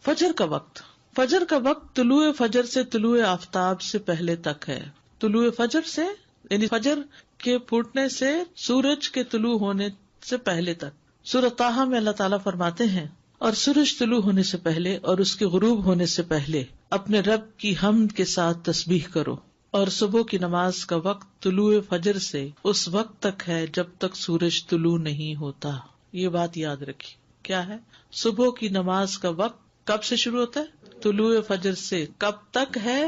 فجر کا وقت. فجر کا وقت طلوع فجر سے طلوع آفتاب سے پہلے تک ہے. طلوع فجر سے یعنی فجر کے پھوٹنے سے سورج کے طلوع ہونے سے پہلے تک. سورۃ طٰہٰ میں اللہ تعالیٰ فرماتے ہیں اور سورج طلوع ہونے سے پہلے اور اس کے غروب ہونے سے پہلے اپنے رب کی حمد کے ساتھ تسبیح کرو. اور صبح کی نماز کا وقت طلوع فجر سے اس وقت تک ہے جب تک سورج طلوع نہیں ہوتا. یہ بات یاد رکھی. کیا ہے؟ صبح کی نماز کا وقت کب سے شروع ہوتا ہے؟ طلوع فجر سے. کب تک ہے؟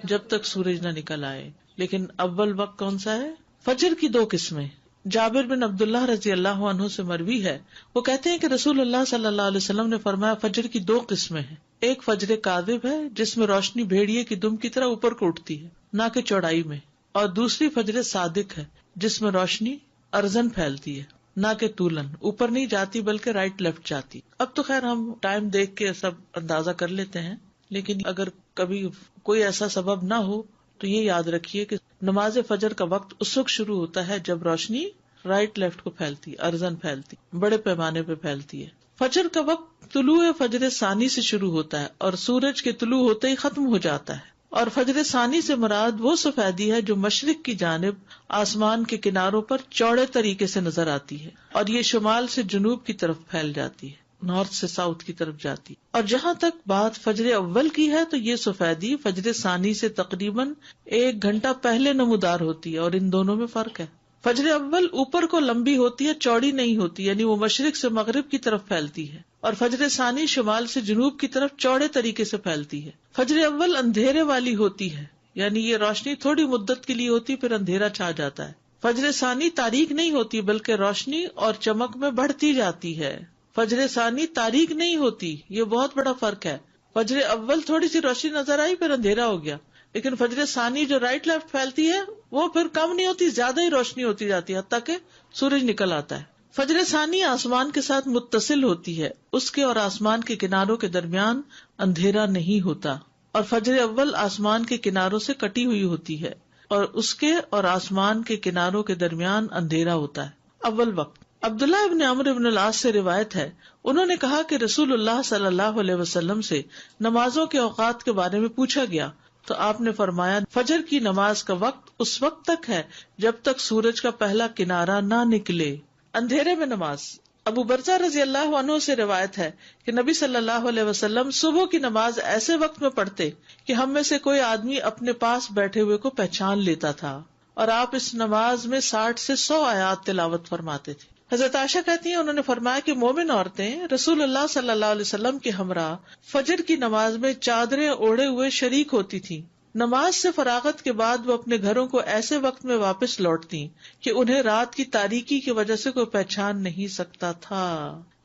جب تک سورج نہ نکل آئے. لیکن اول وقت کون سا ہے؟ فجر کی دو قسمیں. جابر بن عبداللہ رضی اللہ عنہ سے مروی ہے، وہ کہتے ہیں کہ رسول اللہ صلی اللہ علیہ وسلم نے فرمایا فجر کی دو قسمیں ہیں. ایک فجر کاذب ہے جس میں روشنی بھیڑیے کی دم کی طرح اوپر کو اٹھتی ہے نہ کہ چوڑائی میں، اور دوسری فجر صادق ہے جس میں روشنی ارزن پھیلتی ہے نہ کہ طولن، اوپر نہیں جاتی بلکہ رائٹ لیفٹ جاتی. اب تو خیر ہم ٹائم دیکھ کے سب اندازہ کر لیتے ہیں، لیکن اگر کبھی کوئی ایسا سبب نہ ہو تو یہ یاد رکھیے کہ نماز فجر کا وقت اس وقت شروع ہوتا ہے جب روشنی رائٹ لیفٹ کو پھیلتی، ارزن پھیلتی، بڑے پیمانے پہ پھیلتی ہے. فجر کا وقت طلوع فجر ثانی سے شروع ہوتا ہے اور سورج کے طلوع ہوتے ہی ختم ہو جاتا ہے. اور فجر ثانی سے مراد وہ سفیدی ہے جو مشرق کی جانب آسمان کے کناروں پر چوڑے طریقے سے نظر آتی ہے، اور یہ شمال سے جنوب کی طرف پھیل جاتی ہے، نارتھ سے ساؤتھ کی طرف جاتی. اور جہاں تک بات فجر اول کی ہے تو یہ سفیدی فجر ثانی سے تقریباً 1 گھنٹہ پہلے نمودار ہوتی ہے، اور ان دونوں میں فرق ہے. فجر اول اوپر کو لمبی ہوتی ہے، چوڑی نہیں ہوتی، یعنی وہ مشرق سے مغرب کی طرف پھیلتی ہے، اور فجر ثانی شمال سے جنوب کی طرف چوڑے طریقے سے پھیلتی ہے. فجر اول اندھیرے والی ہوتی ہے، یعنی یہ روشنی تھوڑی مدت کے لیے ہوتی پھر اندھیرا چھا جاتا ہے. فجر ثانی تاریک نہیں ہوتی بلکہ روشنی اور چمک میں بڑھتی جاتی ہے. فجر ثانی تاریک نہیں ہوتی، یہ بہت بڑا فرق ہے. فجر اول تھوڑی سی روشنی نظر آئی پھر اندھیرا ہو گیا، لیکن فجر ثانی جو رائٹ لیفٹ پھیلتی ہے وہ پھر کم نہیں ہوتی، زیادہ ہی روشنی ہوتی جاتی ہے حتیٰ کہ سورج نکل آتا ہے. فجر ثانی آسمان کے ساتھ متصل ہوتی ہے، اس کے اور آسمان کے کناروں کے درمیان اندھیرا نہیں ہوتا. اور فجر اول آسمان کے کناروں سے کٹی ہوئی ہوتی ہے اور اس کے اور آسمان کے کناروں کے درمیان اندھیرا ہوتا ہے. اول وقت. عبداللہ ابن عمرو ابن العاص سے روایت ہے، انہوں نے کہا کہ رسول اللہ صلی اللہ علیہ وسلم سے نمازوں کے اوقات کے بارے میں پوچھا گیا تو آپ نے فرمایا فجر کی نماز کا وقت اس وقت تک ہے جب تک سورج کا پہلا کنارہ نہ نکلے. اندھیرے میں نماز. ابو برزہ رضی اللہ عنہ سے روایت ہے کہ نبی صلی اللہ علیہ وسلم صبح کی نماز ایسے وقت میں پڑھتے کہ ہم میں سے کوئی آدمی اپنے پاس بیٹھے ہوئے کو پہچان لیتا تھا، اور آپ اس نماز میں 60 سے 100 آیات تلاوت فرماتے تھے. حضرت عائشہ کہتی ہیں انہوں نے فرمایا کہ مومن عورتیں رسول اللہ صلی اللہ علیہ وسلم کے ہمراہ فجر کی نماز میں چادریں اوڑھے ہوئے شریک ہوتی تھیں. نماز سے فراغت کے بعد وہ اپنے گھروں کو ایسے وقت میں واپس لوٹتی کہ انہیں رات کی تاریکی کی وجہ سے کوئی پہچان نہیں سکتا تھا.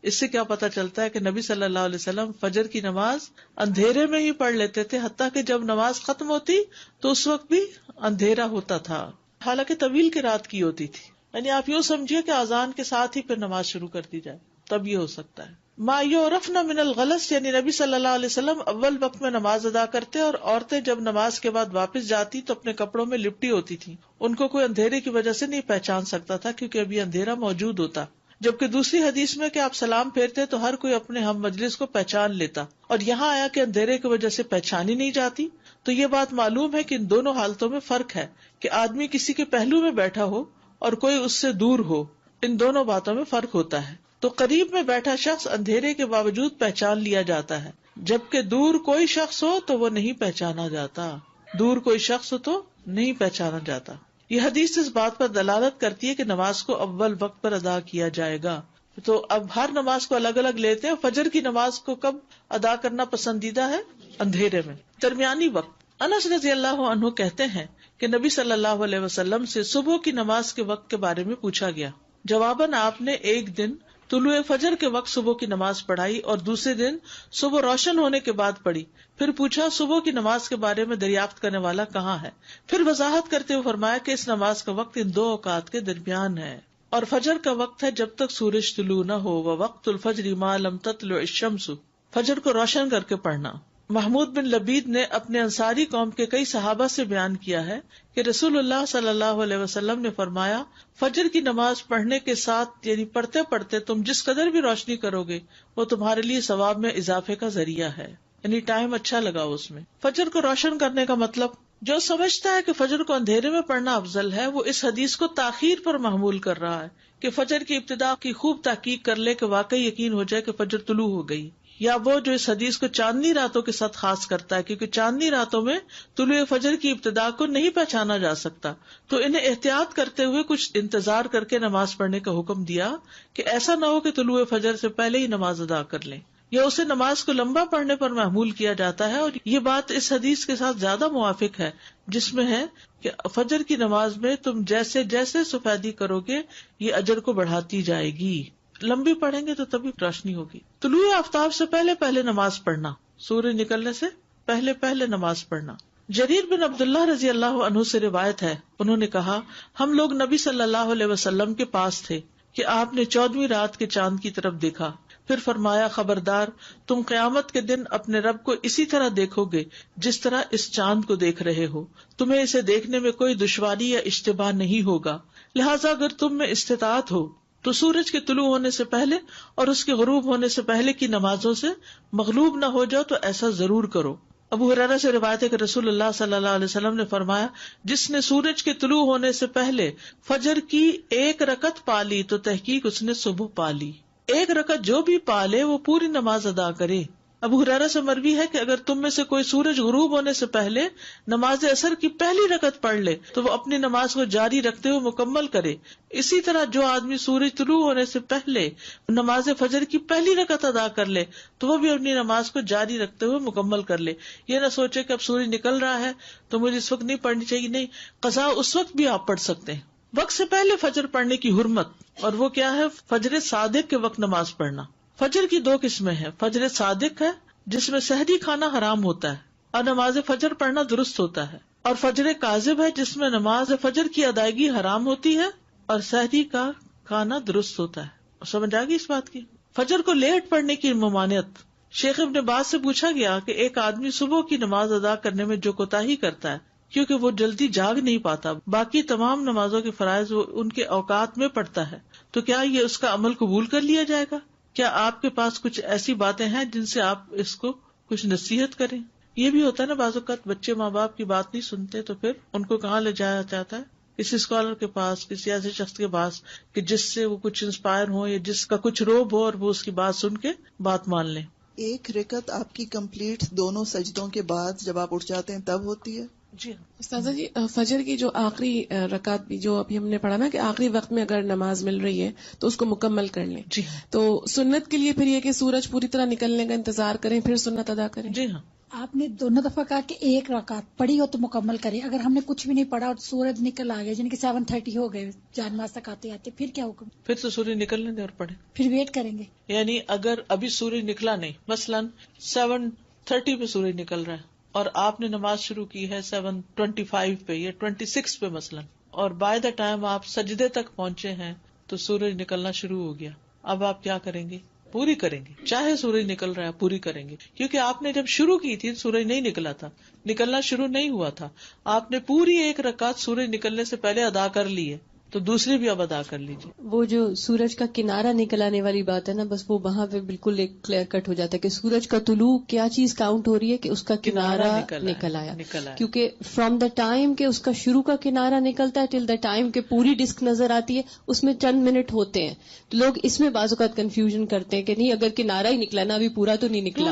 اس سے کیا پتہ چلتا ہے کہ نبی صلی اللہ علیہ وسلم فجر کی نماز اندھیرے میں ہی پڑھ لیتے تھے، حتیٰ کہ جب نماز ختم ہوتی تو اس وقت بھی اندھیرا ہوتا تھا، حالانکہ طویل کی رات کی ہوتی تھی. یعنی آپ یوں سمجھیے کہ اذان کے ساتھ ہی پھر نماز شروع کر دی جائے، تب یہ ہو سکتا ہے. ما یعرفن من الغلس، یعنی نبی صلی اللہ علیہ وسلم اول وقت میں نماز ادا کرتے اور عورتیں جب نماز کے بعد واپس جاتی تو اپنے کپڑوں میں لپٹی ہوتی تھی. ان کو کوئی اندھیرے کی وجہ سے نہیں پہچان سکتا تھا کیونکہ ابھی اندھیرا موجود ہوتا. جبکہ دوسری حدیث میں کہ آپ سلام پھیرتے تو ہر کوئی اپنے ہم مجلس کو پہچان لیتا، اور یہاں آیا کہ اندھیرے کی وجہ سے پہچانی نہیں جاتی. تو یہ بات معلوم ہے کہ ان دونوں حالتوں میں فرق ہے کہ آدمی کسی کے پہلو میں بیٹھا ہو اور کوئی اس سے دور ہو، ان دونوں باتوں میں فرق ہوتا ہے. تو قریب میں بیٹھا شخص اندھیرے کے باوجود پہچان لیا جاتا ہے، جبکہ دور کوئی شخص ہو تو وہ نہیں پہچانا جاتا. دور کوئی شخص ہو تو نہیں پہچانا جاتا. یہ حدیث اس بات پر دلالت کرتی ہے کہ نماز کو اول وقت پر ادا کیا جائے گا. تو اب ہر نماز کو الگ الگ لیتے ہیں. فجر کی نماز کو کب ادا کرنا پسندیدہ ہے؟ اندھیرے میں. درمیانی وقت. انس رضی اللہ عنہ کہتے ہیں کہ نبی صلی اللہ علیہ وسلم سے صبح کی نماز کے وقت کے بارے میں پوچھا گیا. جواباً آپ نے ایک دن طلوع فجر کے وقت صبح کی نماز پڑھائی اور دوسرے دن صبح روشن ہونے کے بعد پڑھی. پھر پوچھا صبح کی نماز کے بارے میں دریافت کرنے والا کہاں ہے؟ پھر وضاحت کرتے ہوئے فرمایا کہ اس نماز کا وقت ان 2 اوقات کے درمیان ہے، اور فجر کا وقت ہے جب تک سورج طلوع نہ ہو. وقت الفجر ما لم تطلع الشمس، فجر کو روشن کر کے پڑھنا. محمود بن لبید نے اپنے انصاری قوم کے کئی صحابہ سے بیان کیا ہے کہ رسول اللہ صلی اللہ علیہ وسلم نے فرمایا، فجر کی نماز پڑھنے کے ساتھ یعنی پڑھتے پڑھتے تم جس قدر بھی روشنی کرو گے وہ تمہارے لیے ثواب میں اضافے کا ذریعہ ہے، یعنی ٹائم اچھا لگا اس میں۔ فجر کو روشن کرنے کا مطلب، جو سمجھتا ہے کہ فجر کو اندھیرے میں پڑھنا افضل ہے وہ اس حدیث کو تاخیر پر محمول کر رہا ہے کہ فجر کی ابتدا کی خوب تحقیق کر لے کہ واقعی یقین ہو جائے کہ فجر طلوع ہو گئی، یا وہ جو اس حدیث کو چاندنی راتوں کے ساتھ خاص کرتا ہے کیونکہ چاندنی راتوں میں طلوع فجر کی ابتدا کو نہیں پہچانا جا سکتا، تو انہیں احتیاط کرتے ہوئے کچھ انتظار کر کے نماز پڑھنے کا حکم دیا کہ ایسا نہ ہو کہ طلوع فجر سے پہلے ہی نماز ادا کر لیں، یا اسے نماز کو لمبا پڑھنے پر محمول کیا جاتا ہے۔ اور یہ بات اس حدیث کے ساتھ زیادہ موافق ہے جس میں ہے کہ فجر کی نماز میں تم جیسے جیسے سفیدی کرو گے یہ اجر کو بڑھاتی جائے گی، لمبی پڑھیں گے تو تبھی روشنی ہوگی۔ طلوع آفتاب سے پہلے پہلے نماز پڑھنا، سورج نکلنے سے پہلے پہلے نماز پڑھنا۔ جریر بن عبداللہ رضی اللہ عنہ سے روایت ہے، انہوں نے کہا، ہم لوگ نبی صلی اللہ علیہ وسلم کے پاس تھے کہ آپ نے 14ویں رات کے چاند کی طرف دیکھا، پھر فرمایا، خبردار، تم قیامت کے دن اپنے رب کو اسی طرح دیکھو گے جس طرح اس چاند کو دیکھ رہے ہو، تمہیں اسے دیکھنے میں کوئی دشواری یا اشتباہ نہیں ہوگا، لہٰذا اگر تم میں استطاعت ہو تو سورج کے طلوع ہونے سے پہلے اور اس کے غروب ہونے سے پہلے کی نمازوں سے مغلوب نہ ہو جاؤ تو ایسا ضرور کرو۔ ابو ہریرہ سے روایت ہے کہ رسول اللہ صلی اللہ علیہ وسلم نے فرمایا، جس نے سورج کے طلوع ہونے سے پہلے فجر کی 1 رکعت پا لی تو تحقیق اس نے صبح پا لی۔ 1 رکعت جو بھی پا لے وہ پوری نماز ادا کرے۔ ابو ہریرہ سے مروی ہے کہ اگر تم میں سے کوئی سورج غروب ہونے سے پہلے نماز عصر کی پہلی رکعت پڑھ لے تو وہ اپنی نماز کو جاری رکھتے ہوئے مکمل کرے، اسی طرح جو آدمی سورج طلوع ہونے سے پہلے نماز فجر کی پہلی رکعت ادا کر لے تو وہ بھی اپنی نماز کو جاری رکھتے ہوئے مکمل کر لے۔ یہ نہ سوچے کہ اب سورج نکل رہا ہے تو مجھے اس وقت نہیں پڑھنی چاہیے، نہیں، قضا اس وقت بھی آپ پڑھ سکتے ہیں۔ وقت سے پہلے فجر پڑھنے کی حرمت، اور وہ کیا ہے؟ فجر صادق کے وقت نماز پڑھنا۔ فجر کی 2 قسمیں ہیں، فجر صادق ہے جس میں سحری کھانا حرام ہوتا ہے اور نماز فجر پڑھنا درست ہوتا ہے، اور فجر کاذب ہے جس میں نماز فجر کی ادائیگی حرام ہوتی ہے اور سحری کا کھانا درست ہوتا ہے۔ سمجھ آ گئی اس بات کی؟ فجر کو لیٹ پڑھنے کی ممانعت۔ شیخ ابن باز سے پوچھا گیا کہ ایک آدمی صبح کی نماز ادا کرنے میں جو کوتاہی کرتا ہے کیونکہ وہ جلدی جاگ نہیں پاتا، باقی تمام نمازوں کے فرائض وہ ان کے اوقات میں پڑھتا ہے، تو کیا یہ اس کا عمل قبول کر لیا جائے گا؟ کیا آپ کے پاس کچھ ایسی باتیں ہیں جن سے آپ اس کو کچھ نصیحت کریں؟ یہ بھی ہوتا ہے نا، بعض اوقات بچے ماں باپ کی بات نہیں سنتے تو پھر ان کو کہاں لے جایا جاتا ہے؟ کسی اسکالر کے پاس، کسی ایسے شخص کے پاس کہ جس سے وہ کچھ انسپائر ہو یا جس کا کچھ روب ہو اور وہ اس کی بات سن کے بات مان لیں۔ 1 رکعت آپ کی کمپلیٹ دونوں سجدوں کے بعد جب آپ اٹھ جاتے ہیں تب ہوتی ہے؟ جی استاذہ جی، فجر کی جو آخری رکعت بھی جو ابھی ہم نے پڑھا نا کہ آخری وقت میں اگر نماز مل رہی ہے تو اس کو مکمل کر لیں، جی تو سنت کے لیے پھر یہ کہ سورج پوری طرح نکلنے کا انتظار کریں پھر سنت ادا کریں۔ جی ہاں، آپ نے دونوں دفعہ کہا کہ 1 رکعت پڑھی ہو تو مکمل کریں، اگر ہم نے کچھ بھی نہیں پڑھا اور سورج نکل آ گیا یعنی کہ 7:30 ہو گئے جان نماز تک آتے آتے، پھر کیا حکم؟ پھر تو سورج نکلنے دیں اور پڑھیں۔ پھر ویٹ کریں گے؟ یعنی اگر ابھی سورج نکلا نہیں، مثلاً 7:30 پہ سورج نکل رہا ہے اور آپ نے نماز شروع کی ہے 7:25 پہ یا 26 پہ مثلاً، اور بائی دا ٹائم آپ سجدے تک پہنچے ہیں تو سورج نکلنا شروع ہو گیا، اب آپ کیا کریں گے؟ پوری کریں گے، چاہے سورج نکل رہا ہے پوری کریں گے، کیونکہ آپ نے جب شروع کی تھی سورج نہیں نکلا تھا، نکلنا شروع نہیں ہوا تھا، آپ نے پوری 1 رکعت سورج نکلنے سے پہلے ادا کر لی ہے تو دوسری بھی اب ادا کر لیجیے۔ وہ جو سورج کا کنارہ نکل آنے والی بات ہے نا، بس وہ وہاں پہ بالکل ایک کلیئر کٹ ہو جاتا ہے کہ سورج کا طلوع کیا چیز کاؤنٹ ہو رہی ہے کہ اس کا کنارہ نکل آیا، کیونکہ فرام دا ٹائم کہ اس کا شروع کا کنارہ نکلتا ہے ٹل دا ٹائم کہ پوری ڈسک نظر آتی ہے اس میں چند منٹ ہوتے ہیں، تو لوگ اس میں بعض اوقات کنفیوژن کرتے ہیں کہ نہیں اگر کنارہ ہی نکلا نا ابھی پورا تو نہیں نکلا،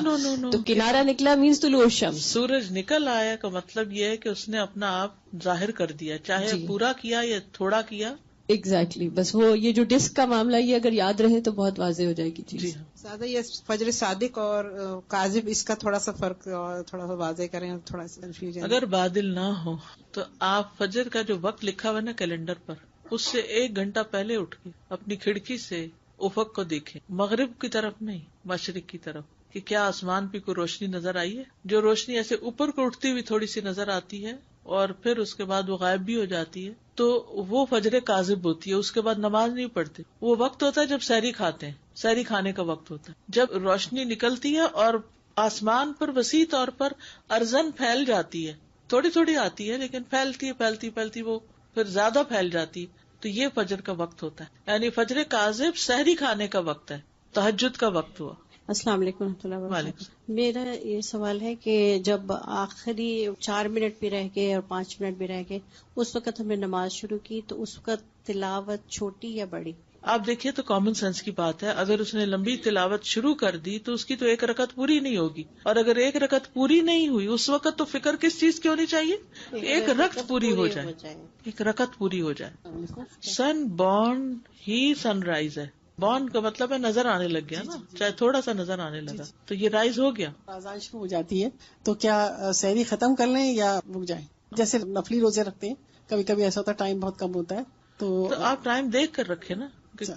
تو کنارہ نکلا مینس طلوع الشمس، سورج نکل آیا کا مطلب یہ ہے کہ اس نے اپنا آپ ظاہر کر دیا، چاہے پورا کیا یا تھوڑا کیا۔ ایگزیکٹلی، بس وہ یہ جو ڈسک کا معاملہ یہ اگر یاد رہے تو بہت واضح ہو جائے گی چیز۔ جی زیادہ یہ فجر صادق اور کاذب اس کا تھوڑا سا فرق اور تھوڑا سا واضح کریں، تھوڑا سا کنفیوژن۔ اگر بادل نہ ہو تو آپ فجر کا جو وقت لکھا ہوا نا کیلنڈر پر، اس سے 1 گھنٹہ پہلے اٹھ کے اپنی کھڑکی سے افق کو دیکھیں، مغرب کی طرف نہیں، مشرق کی طرف، کہ کیا آسمان پہ کوئی روشنی نظر آئی ہے۔ جو روشنی ایسے اوپر کو اٹھتی ہوئی تھوڑی سی نظر آتی ہے اور پھر اس کے بعد وہ غائب بھی ہو جاتی ہے تو وہ فجر کاذب ہوتی ہے، اس کے بعد نماز نہیں پڑھتے۔ وہ وقت ہوتا ہے جب سحری کھاتے ہیں، سحری کھانے کا وقت ہوتا ہے، جب روشنی نکلتی ہے اور آسمان پر وسیع طور پر ارزن پھیل جاتی ہے، تھوڑی تھوڑی آتی ہے لیکن پھیلتی وہ پھر زیادہ پھیل جاتی، تو یہ فجر کا وقت ہوتا ہے، یعنی فجر کاذب سحری کھانے کا وقت ہے، تہجد کا وقت ہوا۔ السلام علیکم ورحمۃ اللہ وبرکاتہ۔ میرا یہ سوال ہے کہ جب آخری 4 منٹ بھی رہ گئے اور 5 منٹ بھی رہ گئے، اس وقت ہم نے نماز شروع کی تو اس وقت تلاوت چھوٹی یا بڑی؟ آپ دیکھیے تو کامن سینس کی بات ہے، اگر اس نے لمبی تلاوت شروع کر دی تو اس کی تو 1 رکعت پوری نہیں ہوگی، اور اگر 1 رکعت پوری نہیں ہوئی اس وقت تو فکر کس چیز کی ہونی چاہیے؟ 1 رکعت پوری ہو جائے، 1 رکعت پوری ہو جائے۔ سن بورن ہی سن رائز ہے، بورن کا مطلب ہے نظر آنے لگ گیا نا، چاہے تھوڑا سا نظر آنے لگا تو یہ رائز ہو گیا۔ اذان شروع ہو جاتی ہے تو کیا سحری ختم کر لیں یا رک جائیں؟ جیسے نفلی روزے رکھتے ہیں، کبھی کبھی ایسا ہوتا ہے ٹائم بہت کم ہوتا ہے تو آپ ٹائم دیکھ کر رکھے نا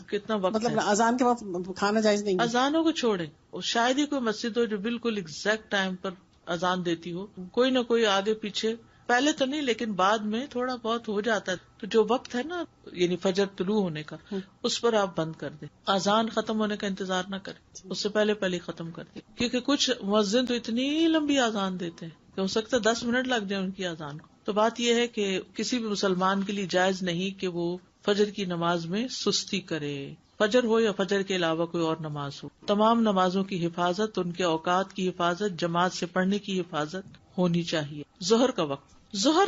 کتنا وقت، مطلب اذان کے وقت کھانا جائز نہیں؟ اذانوں کو چھوڑے، شاید ہی کوئی مسجد ہو جو بالکل ایگزیکٹ ٹائم پر اذان دیتی ہو، کوئی نہ کوئی آگے پیچھے، پہلے تو نہیں لیکن بعد میں تھوڑا بہت ہو جاتا ہے، تو جو وقت ہے نا یعنی فجر طلوع ہونے کا اس پر آپ بند کر دیں، اذان ختم ہونے کا انتظار نہ کریں، اس سے پہلے ختم کر دیں، کیونکہ کچھ مؤذن تو اتنی لمبی اذان دیتے ہیں کہ ہو سکتا ہے 10 منٹ لگ جائے ان کی اذان کو۔ تو بات یہ ہے کہ کسی بھی مسلمان کے لیے جائز نہیں کہ وہ فجر کی نماز میں سستی کرے، فجر ہو یا فجر کے علاوہ کوئی اور نماز ہو، تمام نمازوں کی حفاظت، ان کے اوقات کی حفاظت، جماعت سے پڑھنے کی حفاظت ہونی چاہیے۔ ظہر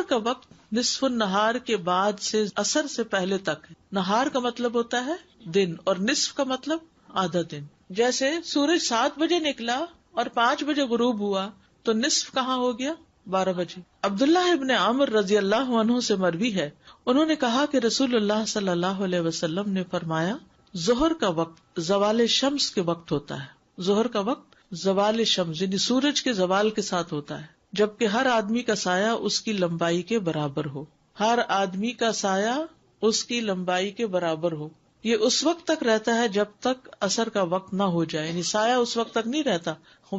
کا وقت نصف النہار کے بعد سے عصر سے پہلے تک ہے۔ نہار کا مطلب ہوتا ہے دن اور نصف کا مطلب آدھا دن۔ جیسے سورج 7 بجے نکلا اور 5 بجے غروب ہوا تو نصف کہاں ہو گیا؟ 12 بجے۔ عبداللہ ابن عمر رضی اللہ عنہ سے مروی ہے، انہوں نے کہا کہ رسول اللہ صلی اللہ علیہ وسلم نے فرمایا، ظہر کا وقت زوال شمس کے وقت ہوتا ہے۔ ظہر کا وقت زوال شمس یعنی سورج کے زوال کے ساتھ ہوتا ہے، جبکہ ہر آدمی کا سایہ اس کی لمبائی کے برابر ہو۔ ہر آدمی کا سایہ اس کی لمبائی کے برابر ہو۔ یہ اس وقت تک رہتا ہے جب تک عصر کا وقت نہ ہو جائے، یعنی سایہ اس وقت تک نہیں رہتا،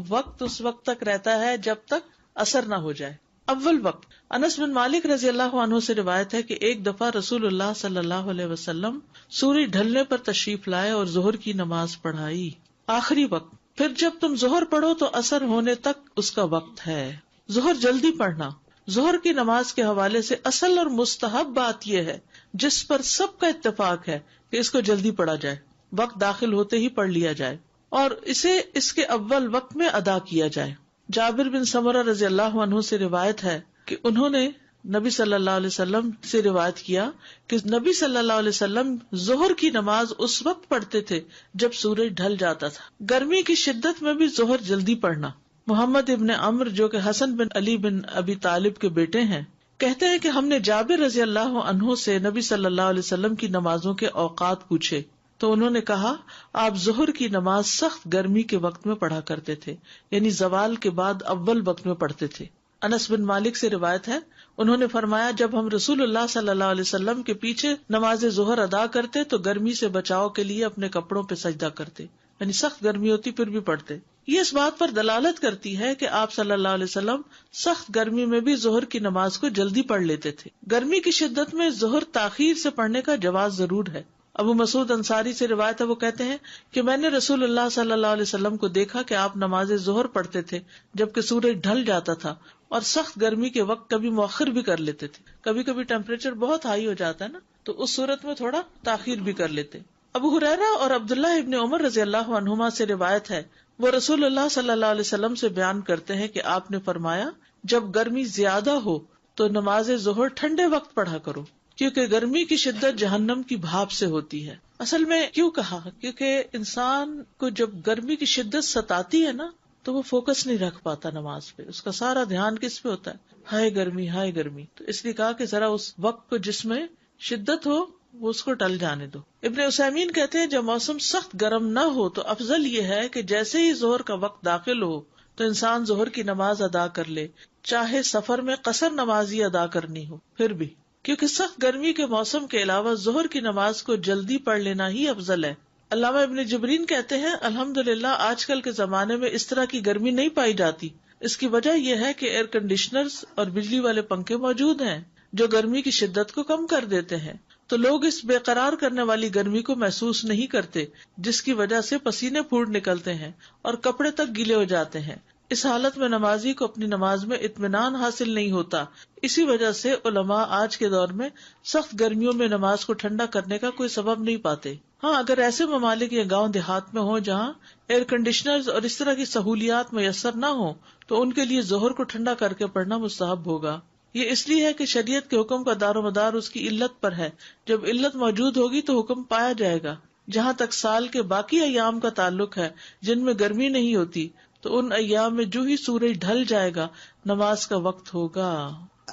وقت اس وقت تک رہتا ہے جب تک عصر نہ ہو جائے۔ اول وقت، انس بن مالک رضی اللہ عنہ سے روایت ہے کہ ایک دفعہ رسول اللہ صلی اللہ علیہ وسلم سورج ڈھلنے پر تشریف لائے اور ظہر کی نماز پڑھائی۔ آخری وقت، پھر جب تم ظہر پڑھو تو عصر ہونے تک اس کا وقت ہے۔ ظہر جلدی پڑھنا۔ ظہر کی نماز کے حوالے سے اصل اور مستحب بات یہ ہے جس پر سب کا اتفاق ہے کہ اس کو جلدی پڑھا جائے، وقت داخل ہوتے ہی پڑھ لیا جائے اور اسے اس کے اول وقت میں ادا کیا جائے۔ جابر بن سمرہ رضی اللہ عنہ سے روایت ہے کہ انہوں نے نبی صلی اللہ علیہ وسلم سے روایت کیا کہ نبی صلی اللہ علیہ وسلم ظہر کی نماز اس وقت پڑھتے تھے جب سورج ڈھل جاتا تھا۔ گرمی کی شدت میں بھی ظہر جلدی پڑھنا۔ محمد ابن عمر جو کہ حسن بن علی بن ابی طالب کے بیٹے ہیں کہتے ہیں کہ ہم نے جابر رضی اللہ عنہ سے نبی صلی اللہ علیہ وسلم کی نمازوں کے اوقات پوچھے تو انہوں نے کہا آپ ظہر کی نماز سخت گرمی کے وقت میں پڑھا کرتے تھے، یعنی زوال کے بعد اول وقت میں پڑھتے تھے۔ انس بن مالک سے روایت ہے، انہوں نے فرمایا جب ہم رسول اللہ صلی اللہ علیہ وسلم کے پیچھے نماز ظہر ادا کرتے تو گرمی سے بچاؤ کے لیے اپنے کپڑوں پہ سجدہ کرتے، یعنی سخت گرمی ہوتی پھر بھی پڑھتے۔ یہ اس بات پر دلالت کرتی ہے کہ آپ صلی اللہ علیہ وسلم سخت گرمی میں بھی ظہر کی نماز کو جلدی پڑھ لیتے تھے۔ گرمی کی شدت میں ظہر تاخیر سے پڑھنے کا جواز ضرور ہے۔ ابو مسعود انصاری سے روایت ہے، وہ کہتے ہیں کہ میں نے رسول اللہ صلی اللہ علیہ وسلم کو دیکھا کہ آپ نماز ظہر پڑھتے تھے جبکہ سورج ڈھل جاتا تھا، اور سخت گرمی کے وقت کبھی مؤخر بھی کر لیتے تھے۔ کبھی کبھی ٹیمپریچر بہت ہائی ہو جاتا ہے نا، تو اس صورت میں تھوڑا تاخیر بھی کر لیتے۔ ابو ہریرہ اور عبداللہ ابن عمر رضی اللہ عنہما سے روایت ہے، وہ رسول اللہ صلی اللہ علیہ وسلم سے بیان کرتے ہیں کہ آپ نے فرمایا جب گرمی زیادہ ہو تو نماز ظہر ٹھنڈے وقت پڑھا کرو، کیونکہ گرمی کی شدت جہنم کی بھاپ سے ہوتی ہے۔ اصل میں کیوں کہا؟ کیونکہ انسان کو جب گرمی کی شدت ستاتی ہے نا تو وہ فوکس نہیں رکھ پاتا نماز پہ، اس کا سارا دھیان کس پہ ہوتا ہے؟ ہائے گرمی ہائے گرمی۔ تو اس لیے کہا کہ ذرا اس وقت کو جس میں شدت ہو وہ اس کو ٹل جانے دو۔ ابن عثیمین کہتے ہیں جب موسم سخت گرم نہ ہو تو افضل یہ ہے کہ جیسے ہی ظہر کا وقت داخل ہو تو انسان ظہر کی نماز ادا کر لے، چاہے سفر میں قصر نماز ہی ادا کرنی ہو پھر بھی، کیونکہ سخت گرمی کے موسم کے علاوہ ظہر کی نماز کو جلدی پڑھ لینا ہی افضل ہے۔ علامہ ابن جبرین کہتے ہیں الحمدللہ آج کل کے زمانے میں اس طرح کی گرمی نہیں پائی جاتی۔ اس کی وجہ یہ ہے کہ ایئر کنڈیشنرز اور بجلی والے پنکھے موجود ہیں جو گرمی کی شدت کو کم کر دیتے ہیں، تو لوگ اس بے قرار کرنے والی گرمی کو محسوس نہیں کرتے، جس کی وجہ سے پسینے پھوٹ نکلتے ہیں اور کپڑے تک گیلے ہو جاتے ہیں۔ اس حالت میں نمازی کو اپنی نماز میں اطمینان حاصل نہیں ہوتا. اسی وجہ سے علماء آج کے دور میں سخت گرمیوں میں نماز کو ٹھنڈا کرنے کا کوئی سبب نہیں پاتے. ہاں، اگر ایسے ممالک یا گاؤں دیہات میں ہوں جہاں ایئر کنڈیشنرز اور اس طرح کی سہولیات میسر نہ ہوں تو ان کے لیے ظہر کو ٹھنڈا کر کے پڑھنا مستحب ہوگا. یہ اس لیے ہے کہ شریعت کے حکم کا دار و مدار اس کی علت پر ہے. جب علت موجود ہوگی تو حکم پایا جائے گا. جہاں تک سال کے باقی ایام کا تعلق ہے جن میں گرمی نہیں ہوتی تو ان ایام میں جو ہی سورج ڈھل جائے گا نماز کا وقت ہوگا.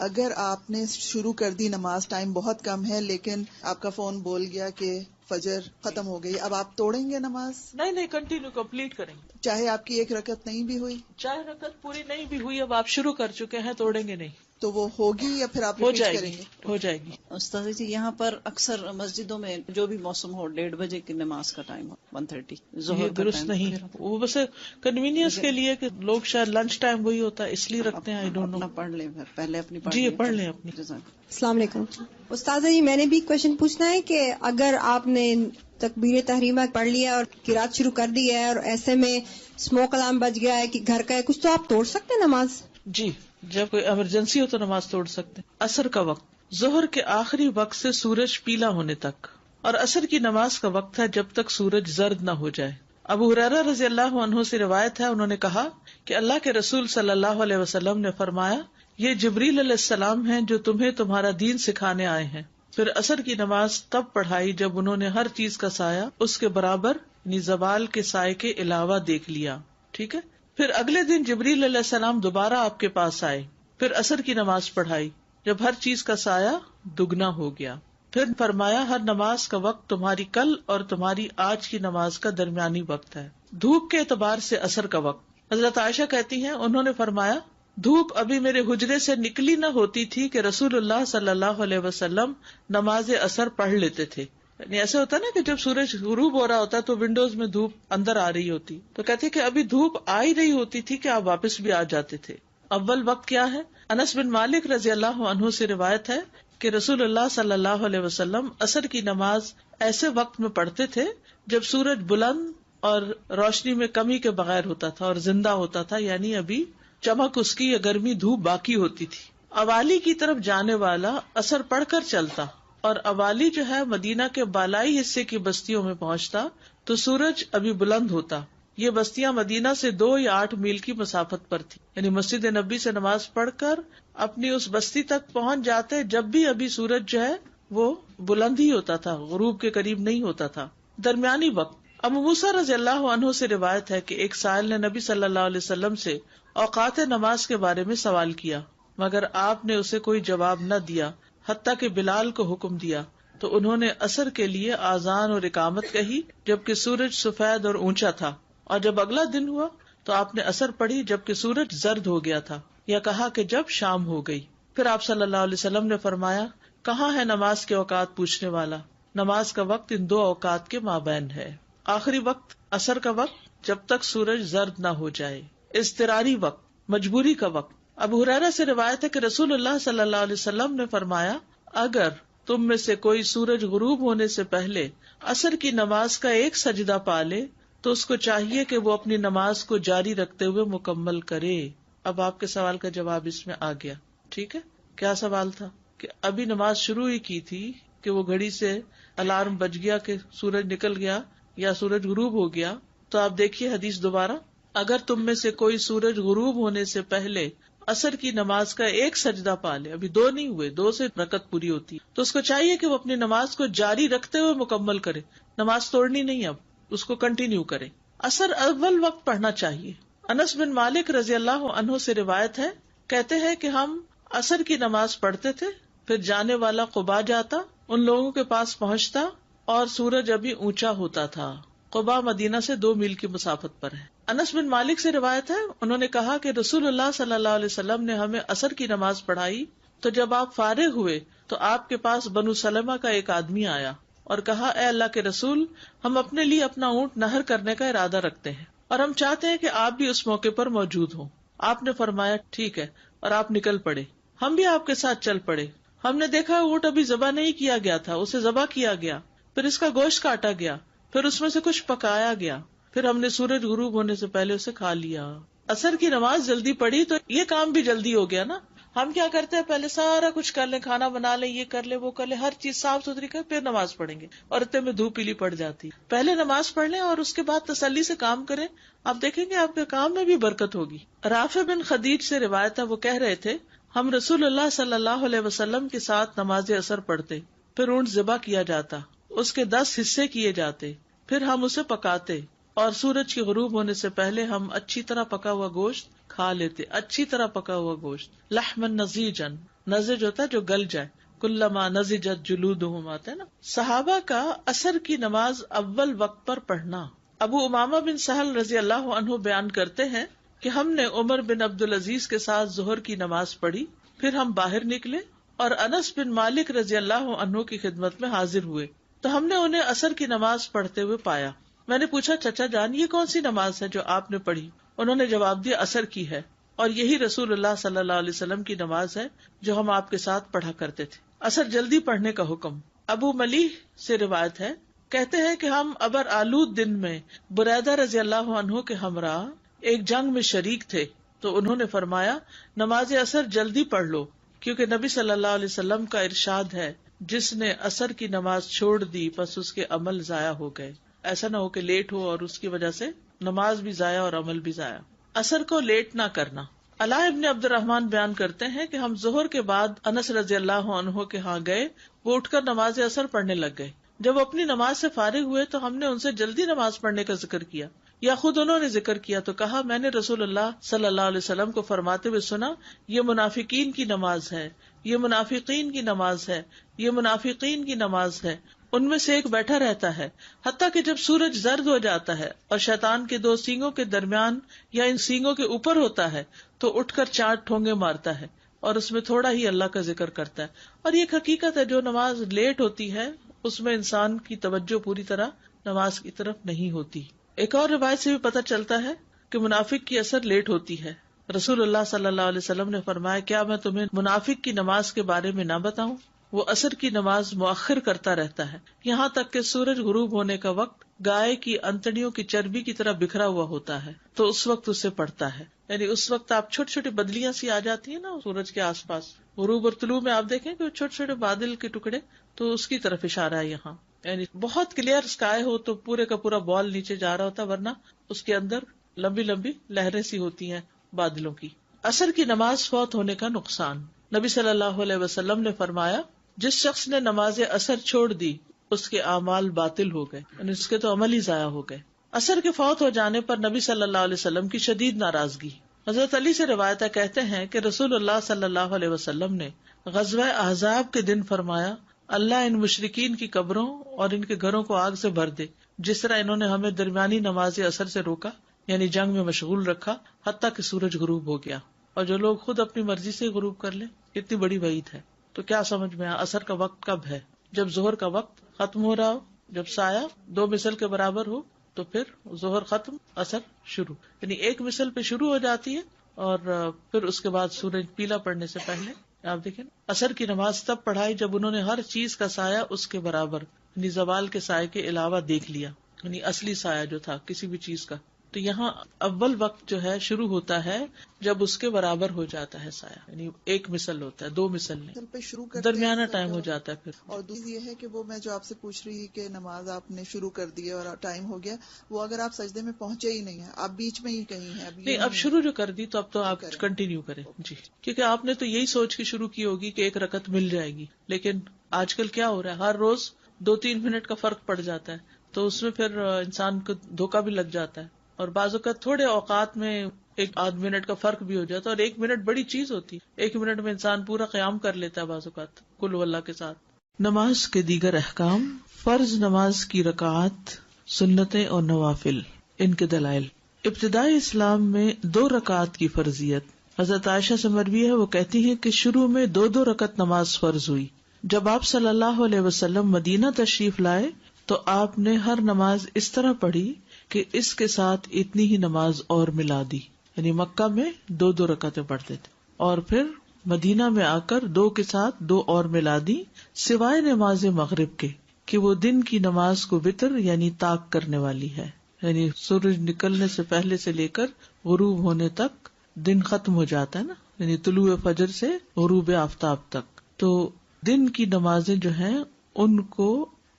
اگر آپ نے شروع کر دی نماز، ٹائم بہت کم ہے، لیکن آپ کا فون بول گیا کہ فجر ختم ہو گئی، اب آپ توڑیں گے نماز؟ نہیں، کنٹینیو کمپلیٹ کریں گے. چاہے آپ کی ایک رکعت نہیں بھی ہوئی، چاہے رکعت پوری نہیں بھی ہوئی، اب آپ شروع کر چکے ہیں، توڑیں گے نہیں. تو وہ ہوگی یا پھر آپ ہو ریپیٹ جائے کریں گی. گے؟ ہو جائے گی. استاذ جی یہاں پر اکثر مسجدوں میں جو بھی موسم ہو 1:30 بجے کی نماز کا ٹائم ہو 1:30 یہ درست نہیں. وہ بس کنوینئنس کے لیے کہ لوگ شاید لنچ ٹائم وہی ہوتا ہے اس لیے رکھتے ہیں. اپنا پڑھ لیں پہلے اپنی جی پڑھ لیں اپنی. السلام علیکم استاذ جی، میں نے بھی کوشچن پوچھنا ہے کہ اگر آپ نے تکبیر تحریمہ پڑھ لیا اور قرات شروع کر دی ہے اور ایسے میں اسموک الارم بج گیا ہے کہ گھر کا ہے کچھ، تو آپ توڑ سکتے ہیں نماز؟ جی، جب کوئی ایمرجنسی ہو تو نماز توڑ سکتے ہیں. عصر کا وقت ظہر کے آخری وقت سے سورج پیلا ہونے تک، اور عصر کی نماز کا وقت ہے جب تک سورج زرد نہ ہو جائے. ابو ہریرہ رضی اللہ عنہ سے روایت ہے، انہوں نے کہا کہ اللہ کے رسول صلی اللہ علیہ وسلم نے فرمایا، یہ جبریل علیہ السلام ہیں جو تمہیں تمہارا دین سکھانے آئے ہیں. پھر عصر کی نماز تب پڑھائی جب انہوں نے ہر چیز کا سایہ اس کے برابر یعنی زوال کے سائے کے علاوہ دیکھ لیا. ٹھیک ہے. پھر اگلے دن جبریل علیہ السلام دوبارہ آپ کے پاس آئے، پھر عصر کی نماز پڑھائی جب ہر چیز کا سایہ دگنا ہو گیا. پھر فرمایا، ہر نماز کا وقت تمہاری کل اور تمہاری آج کی نماز کا درمیانی وقت ہے. دھوپ کے اعتبار سے عصر کا وقت. حضرت عائشہ کہتی ہیں، انہوں نے فرمایا، دھوپ ابھی میرے حجرے سے نکلی نہ ہوتی تھی کہ رسول اللہ صلی اللہ علیہ وسلم نماز عصر پڑھ لیتے تھے. یعنی ایسا ہوتا ہے نا کہ جب سورج غروب ہو رہا ہوتا ہے تو ونڈوز میں دھوپ اندر آ رہی ہوتی، تو کہتے کہ ابھی دھوپ آ ہی رہی ہوتی تھی کہ آپ واپس بھی آ جاتے تھے. اول وقت کیا ہے؟ انس بن مالک رضی اللہ عنہ سے روایت ہے کہ رسول اللہ صلی اللہ علیہ وسلم عصر کی نماز ایسے وقت میں پڑھتے تھے جب سورج بلند اور روشنی میں کمی کے بغیر ہوتا تھا اور زندہ ہوتا تھا، یعنی ابھی چمک اس کی یا گرمی دھوپ باقی ہوتی تھی. اوالی کی طرف جانے والا عصر پڑھ کر چلتا اور اوالی جو ہے مدینہ کے بالائی حصے کی بستیوں میں پہنچتا تو سورج ابھی بلند ہوتا. یہ بستیاں مدینہ سے 2 یا 8 میل کی مسافت پر تھی، یعنی مسجد نبی سے نماز پڑھ کر اپنی اس بستی تک پہنچ جاتے جب بھی ابھی سورج جو ہے وہ بلند ہی ہوتا تھا، غروب کے قریب نہیں ہوتا تھا. درمیانی وقت. ابو موسیٰ رضی اللہ عنہ سے روایت ہے کہ ایک سائل نے نبی صلی اللہ علیہ وسلم سے اوقات نماز کے بارے میں سوال کیا، مگر آپ نے اسے کوئی جواب نہ دیا حتیٰ کہ بلال کو حکم دیا تو انہوں نے عصر کے لیے آذان اور اقامت کہی جبکہ سورج سفید اور اونچا تھا. اور جب اگلا دن ہوا تو آپ نے عصر پڑھی جبکہ سورج زرد ہو گیا تھا، یا کہا کہ جب شام ہو گئی. پھر آپ صلی اللہ علیہ وسلم نے فرمایا، کہاں ہے نماز کے اوقات پوچھنے والا؟ نماز کا وقت ان 2 اوقات کے مابین ہے. آخری وقت عصر کا وقت جب تک سورج زرد نہ ہو جائے. اضطراری وقت، مجبوری کا وقت. ابو ہریرہ سے روایت ہے کہ رسول اللہ صلی اللہ علیہ وسلم نے فرمایا، اگر تم میں سے کوئی سورج غروب ہونے سے پہلے عصر کی نماز کا ایک سجدہ پا لے تو اس کو چاہیے کہ وہ اپنی نماز کو جاری رکھتے ہوئے مکمل کرے. اب آپ کے سوال کا جواب اس میں آ گیا. ٹھیک ہے. کیا سوال تھا؟ کہ ابھی نماز شروع ہی کی تھی کہ وہ گھڑی سے الارم بج گیا کہ سورج نکل گیا یا سورج غروب ہو گیا. تو آپ دیکھیے حدیث دوبارہ، اگر تم میں سے کوئی سورج غروب ہونے سے پہلے عصر کی نماز کا ایک سجدہ پا لے، ابھی 2 نہیں ہوئے، 2 سے رکعت پوری ہوتی، تو اس کو چاہیے کہ وہ اپنی نماز کو جاری رکھتے ہوئے مکمل کرے. نماز توڑنی نہیں، اب اس کو کنٹینیو کرے. عصر اول وقت پڑھنا چاہیے. انس بن مالک رضی اللہ عنہ سے روایت ہے، کہتے ہیں کہ ہم عصر کی نماز پڑھتے تھے، پھر جانے والا قباء جاتا، ان لوگوں کے پاس پہنچتا اور سورج ابھی اونچا ہوتا تھا. قباء مدینہ سے 2 میل کی مسافت پر ہے. انس بن مالک سے روایت ہے، انہوں نے کہا کہ رسول اللہ صلی اللہ علیہ وسلم نے ہمیں عصر کی نماز پڑھائی تو جب آپ فارغ ہوئے تو آپ کے پاس بنو سلمہ کا ایک آدمی آیا اور کہا، اے اللہ کے رسول، ہم اپنے لیے اپنا اونٹ نہر کرنے کا ارادہ رکھتے ہیں اور ہم چاہتے ہیں کہ آپ بھی اس موقع پر موجود ہوں. آپ نے فرمایا ٹھیک ہے، اور آپ نکل پڑے. ہم بھی آپ کے ساتھ چل پڑے. ہم نے دیکھا اونٹ ابھی ذبح نہیں کیا گیا تھا، اسے ذبح کیا گیا، پھر اس کا گوشت کاٹا گیا، پھر اس میں سے کچھ پکایا گیا، پھر ہم نے سورج غروب ہونے سے پہلے اسے کھا لیا. اثر کی نماز جلدی پڑھی تو یہ کام بھی جلدی ہو گیا نا. ہم کیا کرتے ہیں, پہلے سارا کچھ کر لیں, کھانا بنا لیں, یہ کر لیں, وہ کر لیں, ہر چیز صاف ستھری کر, پھر نماز پڑھیں گے, اور اتنے میں دھوپ پیلی پڑ جاتی. پہلے نماز پڑھ لیں اور اس کے بعد تسلی سے کام کریں, آپ دیکھیں گے آپ کے کام میں بھی برکت ہوگی. رافع بن خدیج سے روایت ہے, وہ کہہ رہے تھے ہم رسول اللہ صلی اللہ علیہ وسلم کے ساتھ نماز اثر پڑھتے, پھر اونٹ ذبح کیا جاتا, اس کے 10 حصے کیے جاتے, پھر ہم اسے پکاتے, اور سورج کی غروب ہونے سے پہلے ہم اچھی طرح پکا ہوا گوشت کھا لیتے. اچھی طرح پکا ہوا گوشت, لحمن نضیجن, نضج ہوتا ہے جو گل جائے, کلما نضجت جلودہم آتا ہے نا. صحابہ کا اثر کی نماز اول وقت پر پڑھنا. ابو امامہ بن سہل رضی اللہ عنہ بیان کرتے ہیں کہ ہم نے عمر بن عبدالعزیز کے ساتھ ظہر کی نماز پڑھی, پھر ہم باہر نکلے اور انس بن مالک رضی اللہ عنہ کی خدمت میں حاضر ہوئے, تو ہم نے انہیں اثر کی نماز پڑھتے ہوئے پایا. میں نے پوچھا, چچا جان یہ کون سی نماز ہے جو آپ نے پڑھی؟ انہوں نے جواب دیا, اثر کی ہے, اور یہی رسول اللہ صلی اللہ علیہ وسلم کی نماز ہے جو ہم آپ کے ساتھ پڑھا کرتے تھے. اثر جلدی پڑھنے کا حکم. ابو ملیح سے روایت ہے, کہتے ہیں کہ ہم ابر آلود دن میں بریدہ رضی اللہ عنہ کے ہمراہ ایک جنگ میں شریک تھے, تو انہوں نے فرمایا نماز اثر جلدی پڑھ لو, کیونکہ نبی صلی اللہ علیہ وسلم کا ارشاد ہے جس نے اثر کی نماز چھوڑ دی پس اس کے عمل ضائع ہو گئے. ایسا نہ ہو کہ لیٹ ہو اور اس کی وجہ سے نماز بھی ضائع اور عمل بھی ضائع. اثر کو لیٹ نہ کرنا. علاء ابن عبد الرحمن بیان کرتے ہیں کہ ہم ظہر کے بعد انس رضی اللہ عنہ کے ہاں گئے, وہ اٹھ کر نماز اثر پڑھنے لگ گئے. جب وہ اپنی نماز سے فارغ ہوئے تو ہم نے ان سے جلدی نماز پڑھنے کا ذکر کیا, یا خود انہوں نے ذکر کیا, تو کہا میں نے رسول اللہ صلی اللہ علیہ وسلم کو فرماتے ہوئے سنا, یہ منافقین کی نماز ہے, یہ منافقین کی نماز ہے, یہ منافقین کی نماز ہے. ان میں سے ایک بیٹھا رہتا ہے حتیٰ کہ جب سورج زرد ہو جاتا ہے اور شیطان کے 2 سینگوں کے درمیان یا ان سینگوں کے اوپر ہوتا ہے, تو اٹھ کر 4 ٹھونگے مارتا ہے اور اس میں تھوڑا ہی اللہ کا ذکر کرتا ہے. اور یہ حقیقت ہے, جو نماز لیٹ ہوتی ہے اس میں انسان کی توجہ پوری طرح نماز کی طرف نہیں ہوتی. ایک اور روایت سے بھی پتہ چلتا ہے کہ منافق کی اثر لیٹ ہوتی ہے. رسول اللہ صلی اللہ علیہ وسلم نے فرمایا, کیا میں تمہیں منافق کی نماز کے بارے میں نہ بتاؤں؟ وہ اثر کی نماز مؤخر کرتا رہتا ہے یہاں تک کہ سورج غروب ہونے کا وقت گائے کی انتڑیوں کی چربی کی طرح بکھرا ہوا ہوتا ہے, تو اس وقت اسے پڑھتا ہے. یعنی اس وقت آپ چھوٹی چھوٹی بدلیاں سی آ جاتی ہیں نا سورج کے آس پاس, غروب اور طلوع میں آپ دیکھیں کہ چھوٹے چھوٹے بادل کے ٹکڑے, تو اس کی طرف اشارہ ہے یہاں. یعنی بہت کلیئر اسکائی ہو تو پورے کا پورا بال نیچے جا رہا ہوتا, ورنہ اس کے اندر لمبی لمبی لہریں سی ہوتی ہیں بادلوں کی. اثر کی نماز فوت ہونے کا نقصان. نبی صلی اللہ علیہ وسلم نے فرمایا, جس شخص نے نماز اثر چھوڑ دی اس کے اعمال باطل ہو گئے, یعنی اس کے تو عمل ہی ضائع ہو گئے. اثر کے فوت ہو جانے پر نبی صلی اللہ علیہ وسلم کی شدید ناراضگی. حضرت علی سے روایت کہتے ہیں کہ رسول اللہ صلی اللہ علیہ وسلم نے غزوہ احزاب کے دن فرمایا, اللہ ان مشرکین کی قبروں اور ان کے گھروں کو آگ سے بھر دے, جس طرح انہوں نے ہمیں درمیانی نماز اثر سے روکا, یعنی جنگ میں مشغول رکھا حتیٰ کہ سورج غروب ہو گیا. اور جو لوگ خود اپنی مرضی سے غروب کر لیں, اتنی بڑی وعید ہے. تو کیا سمجھ میں اثر کا وقت کب ہے؟ جب ظہر کا وقت ختم ہو رہا ہو, جب سایہ 2 مثل کے برابر ہو, تو پھر ظہر ختم اثر شروع, یعنی 1 مثل پہ شروع ہو جاتی ہے اور پھر اس کے بعد سورج پیلا پڑنے سے پہلے. آپ دیکھیں اثر کی نماز تب پڑھائی جب انہوں نے ہر چیز کا سایہ اس کے برابر, یعنی زوال کے سائے کے علاوہ دیکھ لیا, یعنی اصلی سایہ جو تھا کسی بھی چیز کا. تو یہاں اول وقت جو ہے شروع ہوتا ہے جب اس کے برابر ہو جاتا ہے سایہ, یعنی 1 مثل ہوتا ہے, 2 مثل نہیں, درمیانہ ٹائم ہو جاتا ہے پھر. اور دوسری یہ ہے کہ وہ میں جو آپ سے پوچھ رہی کہ نماز آپ نے شروع کر دی اور ٹائم ہو گیا, وہ اگر آپ سجدے میں پہنچے ہی نہیں ہیں, آپ بیچ میں ہی کہیں ہیں, نہیں اب شروع جو کر دی تو اب تو آپ کنٹینیو کریں جی, کیونکہ آپ نے تو یہی سوچ کے شروع کی ہوگی کہ 1 رکعت مل جائے گی. لیکن آج کل کیا ہو رہا ہے, ہر روز 2-3 منٹ کا فرق پڑ جاتا ہے, تو اس میں پھر انسان کو دھوکا بھی لگ جاتا ہے. اور بعض اوقات تھوڑے اوقات میں 1-8 منٹ کا فرق بھی ہو جاتا ہے, اور 1 منٹ بڑی چیز ہوتی ہے. 1 منٹ میں انسان پورا قیام کر لیتا ہے بعض اوقات قل ہو اللہ کے ساتھ. نماز کے دیگر احکام. فرض نماز کی رکعات, سنتیں اور نوافل, ان کے دلائل. ابتدائی اسلام میں 2 رکعات کی فرضیت. حضرت عائشہ سے مروی ہے, وہ کہتی ہیں کہ شروع میں 2 رکعت نماز فرض ہوئی. جب آپ صلی اللہ علیہ وسلم مدینہ تشریف لائے تو آپ نے ہر نماز اس طرح پڑھی کہ اس کے ساتھ اتنی ہی نماز اور ملا دی, یعنی مکہ میں 2 رکعتیں پڑھتے تھے, اور پھر مدینہ میں آ کر 2 کے ساتھ 2 اور ملا دی, سوائے نماز مغرب کے کہ وہ دن کی نماز کو وتر یعنی طاق کرنے والی ہے, یعنی سورج نکلنے سے پہلے سے لے کر غروب ہونے تک دن ختم ہو جاتا ہے نا، یعنی طلوع فجر سے غروب آفتاب تک. تو دن کی نمازیں جو ہیں ان کو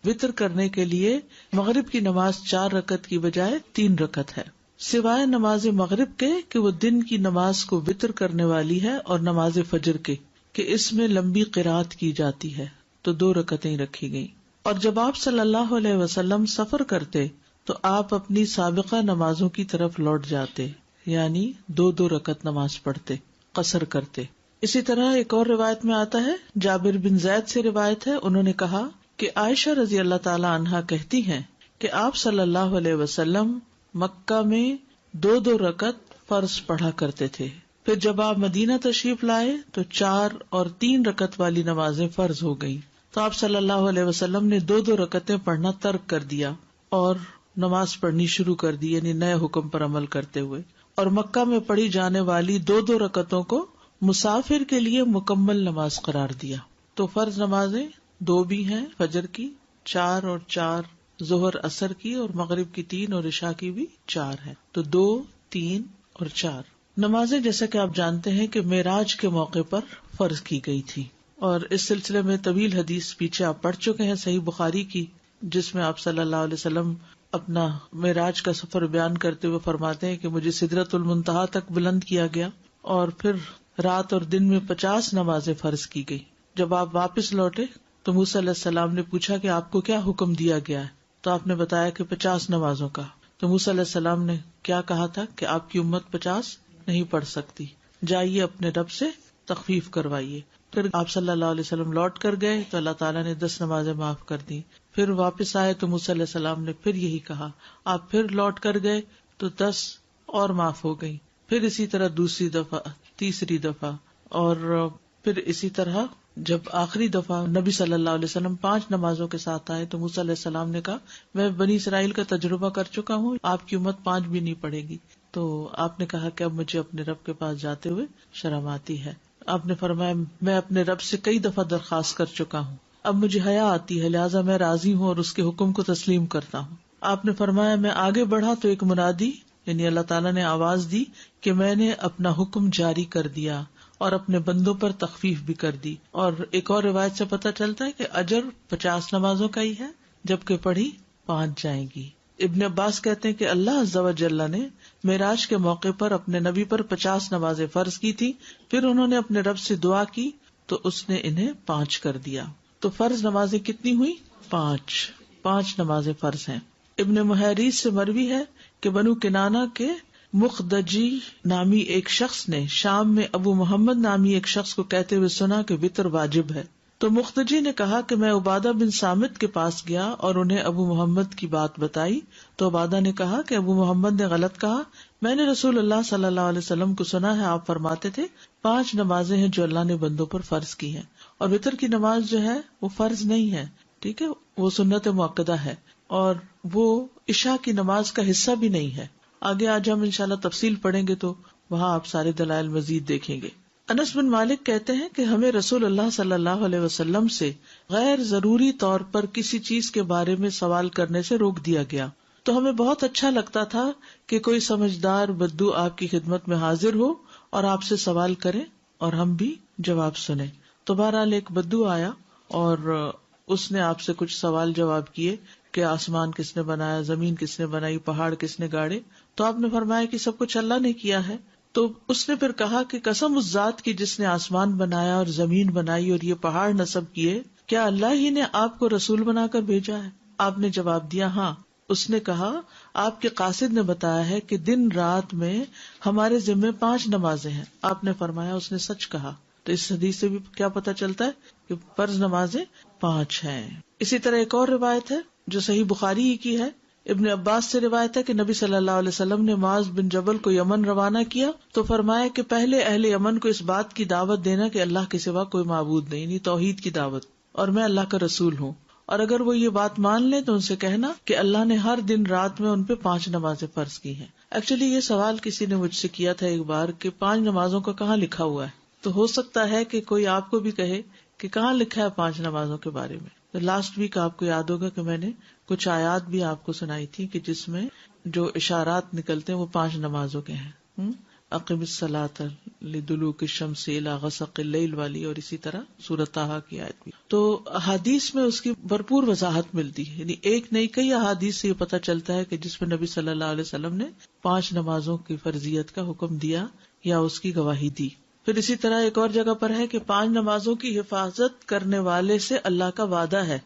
وتر کرنے کے لیے مغرب کی نماز 4 رکعت کی بجائے 3 رکعت ہے، سوائے نماز مغرب کے کہ وہ دن کی نماز کو وتر کرنے والی ہے، اور نماز فجر کے کہ اس میں لمبی قرات کی جاتی ہے تو 2 رکعتیں رکھی گئیں. اور جب آپ صلی اللہ علیہ وسلم سفر کرتے تو آپ اپنی سابقہ نمازوں کی طرف لوٹ جاتے، یعنی 2 رکعت نماز پڑھتے، قصر کرتے. اسی طرح ایک اور روایت میں آتا ہے، جابر بن زید سے روایت ہے، انہوں نے کہا کہ عائشہ رضی اللہ تعالی عنہا کہتی ہیں کہ آپ صلی اللہ علیہ وسلم مکہ میں 2 رکعت فرض پڑھا کرتے تھے، پھر جب آپ مدینہ تشریف لائے تو 4 اور 3 رکعت والی نمازیں فرض ہو گئیں. تو آپ صلی اللہ علیہ وسلم نے 2 رکعتیں پڑھنا ترک کر دیا اور نماز پڑھنی شروع کر دی، یعنی نئے حکم پر عمل کرتے ہوئے. اور مکہ میں پڑھی جانے والی 2 رکعتوں کو مسافر کے لیے مکمل نماز قرار دیا. تو فرض نمازیں 2 بھی ہیں، فجر کی 4 اور 4، ظہر اثر کی، اور مغرب کی 3 اور عشاء کی بھی 4 ہیں. تو 2، 3 اور 4 نمازیں جیسا کہ آپ جانتے ہیں کہ معراج کے موقع پر فرض کی گئی تھی. اور اس سلسلے میں طویل حدیث پیچھے آپ پڑھ چکے ہیں صحیح بخاری کی، جس میں آپ صلی اللہ علیہ وسلم اپنا معراج کا سفر بیان کرتے ہوئے فرماتے ہیں کہ مجھے سدرۃ المنتہا تک بلند کیا گیا، اور پھر رات اور دن میں 50 نمازیں فرض کی گئی. جب آپ واپس لوٹے تو موسیٰ علیہ السلام نے پوچھا کہ آپ کو کیا حکم دیا گیا ہے؟ تو آپ نے بتایا کہ 50 نمازوں کا. تو موسیٰ علیہ السلام نے کیا کہا تھا کہ آپ کی امت 50 نہیں پڑھ سکتی، جائیے اپنے رب سے تخفیف کروائیے. پھر آپ صلی اللہ علیہ وسلم لوٹ کر گئے تو اللہ تعالیٰ نے 10 نمازیں معاف کر دی. پھر واپس آئے تو موسیٰ علیہ السلام نے پھر یہی کہا. آپ پھر لوٹ کر گئے تو 10 اور معاف ہو گئی. پھر اسی طرح دوسری دفعہ، تیسری دفعہ، اور پھر اسی طرح جب آخری دفعہ نبی صلی اللہ علیہ وسلم 5 نمازوں کے ساتھ آئے تو موسیٰ علیہ السلام نے کہا میں بنی اسرائیل کا تجربہ کر چکا ہوں، آپ کی امت 5 بھی نہیں پڑے گی. تو آپ نے کہا کہ اب مجھے اپنے رب کے پاس جاتے ہوئے شرم آتی ہے. آپ نے فرمایا میں اپنے رب سے کئی دفعہ درخواست کر چکا ہوں، اب مجھے حیا آتی ہے، لہٰذا میں راضی ہوں اور اس کے حکم کو تسلیم کرتا ہوں. آپ نے فرمایا میں آگے بڑھا تو ایک منادی یعنی اللہ تعالیٰ نے آواز دی کہ میں نے اپنا حکم جاری کر دیا اور اپنے بندوں پر تخفیف بھی کر دی. اور ایک اور روایت سے پتہ چلتا ہے کہ اجر 50 نمازوں کا ہی ہے، جبکہ پڑھی 5 جائیں گی. ابن عباس کہتے ہیں کہ اللہ عز و جل نے معراج کے موقع پر اپنے نبی پر 50 نمازیں فرض کی تھی، پھر انہوں نے اپنے رب سے دعا کی تو اس نے انہیں 5 کر دیا. تو فرض نمازیں کتنی ہوئی؟ 5 نمازیں فرض ہیں. ابن محیریز سے مروی ہے کہ بنو کنانہ کے مخدجی نامی ایک شخص نے شام میں ابو محمد نامی ایک شخص کو کہتے ہوئے سنا کہ وتر واجب ہے. تو مخدجی نے کہا کہ میں عبادہ بن صامت کے پاس گیا اور انہیں ابو محمد کی بات بتائی تو عبادہ نے کہا کہ ابو محمد نے غلط کہا، میں نے رسول اللہ صلی اللہ علیہ وسلم کو سنا ہے آپ فرماتے تھے 5 نمازیں ہیں جو اللہ نے بندوں پر فرض کی ہیں، اور وتر کی نماز جو ہے وہ فرض نہیں ہے، ٹھیک ہے، وہ سنت مؤکدہ ہے اور وہ عشاء کی نماز کا حصہ بھی نہیں ہے. آگے آج ہم انشاءاللہ تفصیل پڑھیں گے تو وہاں آپ سارے دلائل مزید دیکھیں گے. انس بن مالک کہتے ہیں کہ ہمیں رسول اللہ صلی اللہ علیہ وسلم سے غیر ضروری طور پر کسی چیز کے بارے میں سوال کرنے سے روک دیا گیا، تو ہمیں بہت اچھا لگتا تھا کہ کوئی سمجھدار بدو آپ کی خدمت میں حاضر ہو اور آپ سے سوال کرے اور ہم بھی جواب سنیں. تو بہرحال ایک بدو آیا اور اس نے آپ سے کچھ سوال جواب کیے کہ آسمان کس نے بنایا، زمین کس نے بنائی، پہاڑ کس نے گاڑے. تو آپ نے فرمایا کہ سب کچھ اللہ نے کیا ہے. تو اس نے پھر کہا کہ قسم اس ذات کی جس نے آسمان بنایا اور زمین بنائی اور یہ پہاڑ نصب کیے، کیا اللہ ہی نے آپ کو رسول بنا کر بھیجا ہے؟ آپ نے جواب دیا ہاں. اس نے کہا آپ کے قاصد نے بتایا ہے کہ دن رات میں ہمارے ذمے 5 نمازیں ہیں. آپ نے فرمایا اس نے سچ کہا. تو اس حدیث سے بھی کیا پتہ چلتا ہے کہ فرض نمازیں 5 ہیں. اسی طرح ایک اور روایت ہے جو صحیح بخاری ہی کی ہے. ابن عباس سے روایت ہے کہ نبی صلی اللہ علیہ وسلم نے معاذ بن جبل کو یمن روانہ کیا تو فرمایا کہ پہلے اہل یمن کو اس بات کی دعوت دینا کہ اللہ کے سوا کوئی معبود نہیں، یعنی توحید کی دعوت، اور میں اللہ کا رسول ہوں. اور اگر وہ یہ بات مان لیں تو ان سے کہنا کہ اللہ نے ہر دن رات میں ان پہ 5 نمازیں فرض کی ہیں. ایکچولی یہ سوال کسی نے مجھ سے کیا تھا ایک بار کہ 5 نمازوں کا کہاں لکھا ہوا ہے. تو ہو سکتا ہے کہ کوئی آپ کو بھی کہے کہ کہاں لکھا ہے 5 نمازوں کے بارے میں. لاسٹ ویک آپ کو یاد ہوگا کہ میں نے کچھ آیات بھی آپ کو سنائی تھی کہ جس میں جو اشارات نکلتے ہیں وہ 5 نمازوں کے ہیں. اقم الصلاۃ لدلوک الشمس الی غسق اللیل والی، اور اسی طرح سورۃ طٰہٰ کی آیت بھی. تو احادیث میں اس کی بھرپور وضاحت ملتی ہے، یعنی ایک نہیں کئی احادیث سے یہ پتہ چلتا ہے کہ جس میں نبی صلی اللہ علیہ وسلم نے 5 نمازوں کی فرضیت کا حکم دیا یا اس کی گواہی دی. پھر اسی طرح ایک اور جگہ پر ہے کہ 5 نمازوں کی حفاظت کرنے والے سے اللہ کا وعدہ ہے.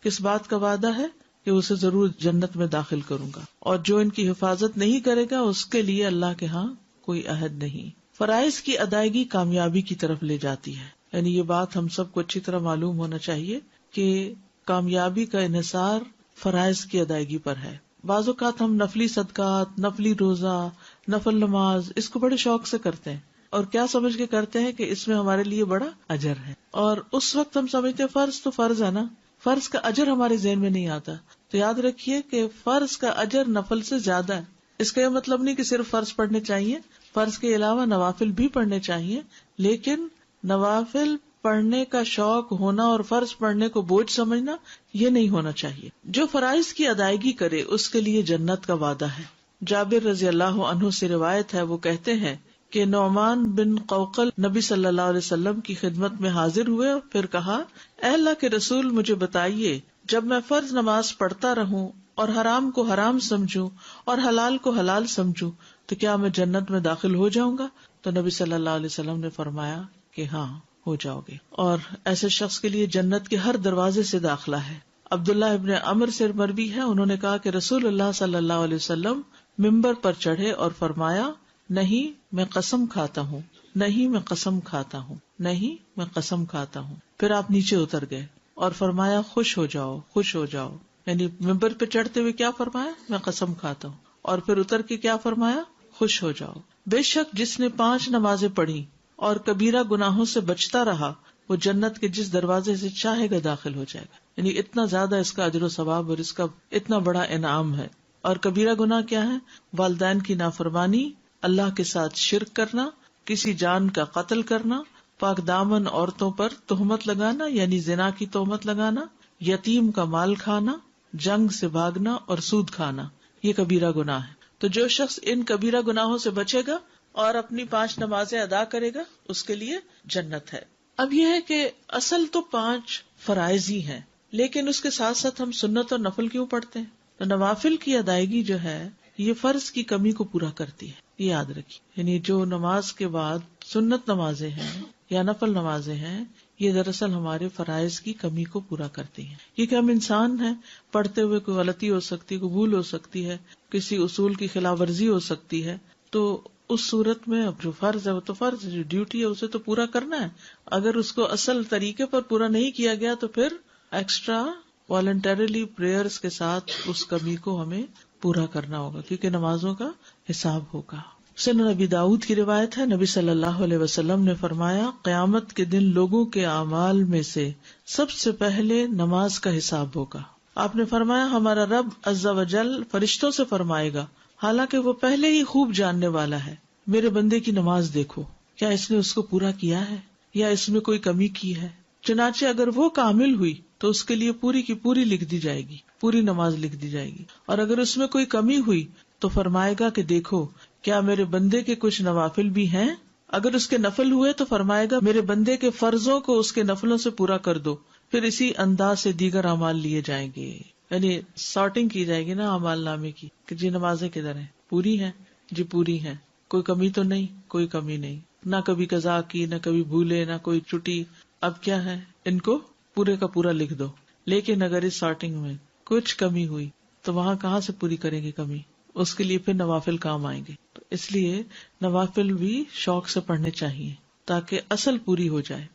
کس بات کا وعدہ ہے؟ کہ اسے ضرور جنت میں داخل کروں گا، اور جو ان کی حفاظت نہیں کرے گا اس کے لیے اللہ کے ہاں کوئی عہد نہیں. فرائض کی ادائیگی کامیابی کی طرف لے جاتی ہے، یعنی یہ بات ہم سب کو اچھی طرح معلوم ہونا چاہیے کہ کامیابی کا انحصار فرائض کی ادائیگی پر ہے. بعض اوقات ہم نفلی صدقات، نفلی روزہ، نفل نماز اس کو بڑے شوق سے کرتے ہیں اور کیا سمجھ کے کرتے ہیں کہ اس میں ہمارے لیے بڑا اجر ہے، اور اس وقت ہم سمجھتے ہیں فرض تو فرض ہے نا، فرض کا اجر ہمارے ذہن میں نہیں آتا. تو یاد رکھیے کہ فرض کا اجر نفل سے زیادہ ہے. اس کا یہ مطلب نہیں کہ صرف فرض پڑھنے چاہیے، فرض کے علاوہ نوافل بھی پڑھنے چاہیے، لیکن نوافل پڑھنے کا شوق ہونا اور فرض پڑھنے کو بوجھ سمجھنا یہ نہیں ہونا چاہیے. جو فرائض کی ادائیگی کرے اس کے لیے جنت کا وعدہ ہے. جابر رضی اللہ عنہ سے روایت ہے، وہ کہتے ہیں کہ نعمان بن قوقل نبی صلی اللہ علیہ وسلم کی خدمت میں حاضر ہوئے، پھر کہا، اے اللہ کے رسول، مجھے بتائیے جب میں فرض نماز پڑھتا رہوں اور حرام کو حرام سمجھوں اور حلال کو حلال سمجھوں تو کیا میں جنت میں داخل ہو جاؤں گا؟ تو نبی صلی اللہ علیہ وسلم نے فرمایا کہ ہاں ہو جاؤ گے، اور ایسے شخص کے لیے جنت کے ہر دروازے سے داخلہ ہے. عبداللہ ابن عمر سے مروی ہے، انہوں نے کہا کہ رسول اللہ صلی اللہ علیہ وسلم ممبر پر چڑھے اور فرمایا، نہیں میں قسم کھاتا ہوں، نہیں میں قسم کھاتا ہوں، نہیں میں قسم کھاتا ہوں. پھر آپ نیچے اتر گئے اور فرمایا، خوش ہو جاؤ، خوش ہو جاؤ. یعنی ممبر پہ چڑھتے ہوئے کیا فرمایا؟ میں قسم کھاتا ہوں. اور پھر اتر کے کیا فرمایا؟ خوش ہو جاؤ. بے شک جس نے 5 نمازیں پڑھی اور کبیرہ گناہوں سے بچتا رہا وہ جنت کے جس دروازے سے چاہے گا داخل ہو جائے گا. یعنی اتنا زیادہ اس کا اجر و ثواب اور اس کا اتنا بڑا انعام ہے. اور کبیرہ گناہ کیا ہے؟ والدین کی نافرمانی، اللہ کے ساتھ شرک کرنا، کسی جان کا قتل کرنا، پاک دامن عورتوں پر تہمت لگانا یعنی زنا کی تہمت لگانا، یتیم کا مال کھانا، جنگ سے بھاگنا اور سود کھانا، یہ کبیرہ گناہ ہے. تو جو شخص ان کبیرہ گناہوں سے بچے گا اور اپنی 5 نمازیں ادا کرے گا اس کے لیے جنت ہے. اب یہ ہے کہ اصل تو 5 فرائض ہی ہیں، لیکن اس کے ساتھ ساتھ ہم سنت اور نفل کیوں پڑھتے ہیں؟ تو نوافل کی ادائیگی جو ہے یہ فرض کی کمی کو پورا کرتی ہے، یہ یاد رکھیے. یعنی جو نماز کے بعد سنت نمازیں ہیں یا نفل نمازیں ہیں یہ دراصل ہمارے فرائض کی کمی کو پورا کرتی ہیں. کیونکہ ہم انسان ہیں، پڑھتے ہوئے کوئی غلطی ہو سکتی ہے، کوئی بھول ہو سکتی ہے، کسی اصول کی خلاف ورزی ہو سکتی ہے. تو اس صورت میں اب جو فرض ہے وہ تو فرض، جو ڈیوٹی ہے اسے تو پورا کرنا ہے. اگر اس کو اصل طریقے پر پورا نہیں کیا گیا تو پھر ایکسٹرا والنٹریلی پریئرز کے ساتھ اس کمی کو ہمیں پورا کرنا ہوگا، کیونکہ نمازوں کا حساب ہوگا. سنن نبی داؤد کی روایت ہے، نبی صلی اللہ علیہ وسلم نے فرمایا، قیامت کے دن لوگوں کے اعمال میں سے سب سے پہلے نماز کا حساب ہوگا. آپ نے فرمایا، ہمارا رب عز و جل فرشتوں سے فرمائے گا، حالانکہ وہ پہلے ہی خوب جاننے والا ہے، میرے بندے کی نماز دیکھو، کیا اس نے اس کو پورا کیا ہے یا اس میں کوئی کمی کی ہے. چنانچہ اگر وہ کامل ہوئی تو اس کے لیے پوری کی پوری لکھ دی جائے گی، پوری نماز لکھ دی جائے گی. اور اگر اس میں کوئی کمی ہوئی تو فرمائے گا کہ دیکھو کیا میرے بندے کے کچھ نوافل بھی ہیں. اگر اس کے نفل ہوئے تو فرمائے گا میرے بندے کے فرضوں کو اس کے نفلوں سے پورا کر دو. پھر اسی انداز سے دیگر اعمال لیے جائیں گے، یعنی سارٹنگ کی جائے گی نا اعمال نامے کی کہ جی نمازیں کدھر ہیں، پوری ہیں جی پوری ہیں، کوئی کمی تو نہیں، کوئی کمی نہیں، نہ کبھی قضا کی، نہ کبھی بھولے، نہ کوئی چھٹی. اب کیا ہے، ان کو پورے کا پورا لکھ دو. لیکن اگر اس سارٹنگ میں کچھ کمی ہوئی تو وہاں کہاں سے پوری کریں گے کمی؟ اس کے لیے پھر نوافل کام آئیں گے. تو اس لیے نوافل بھی شوق سے پڑھنے چاہیے تاکہ اصل پوری ہو جائے.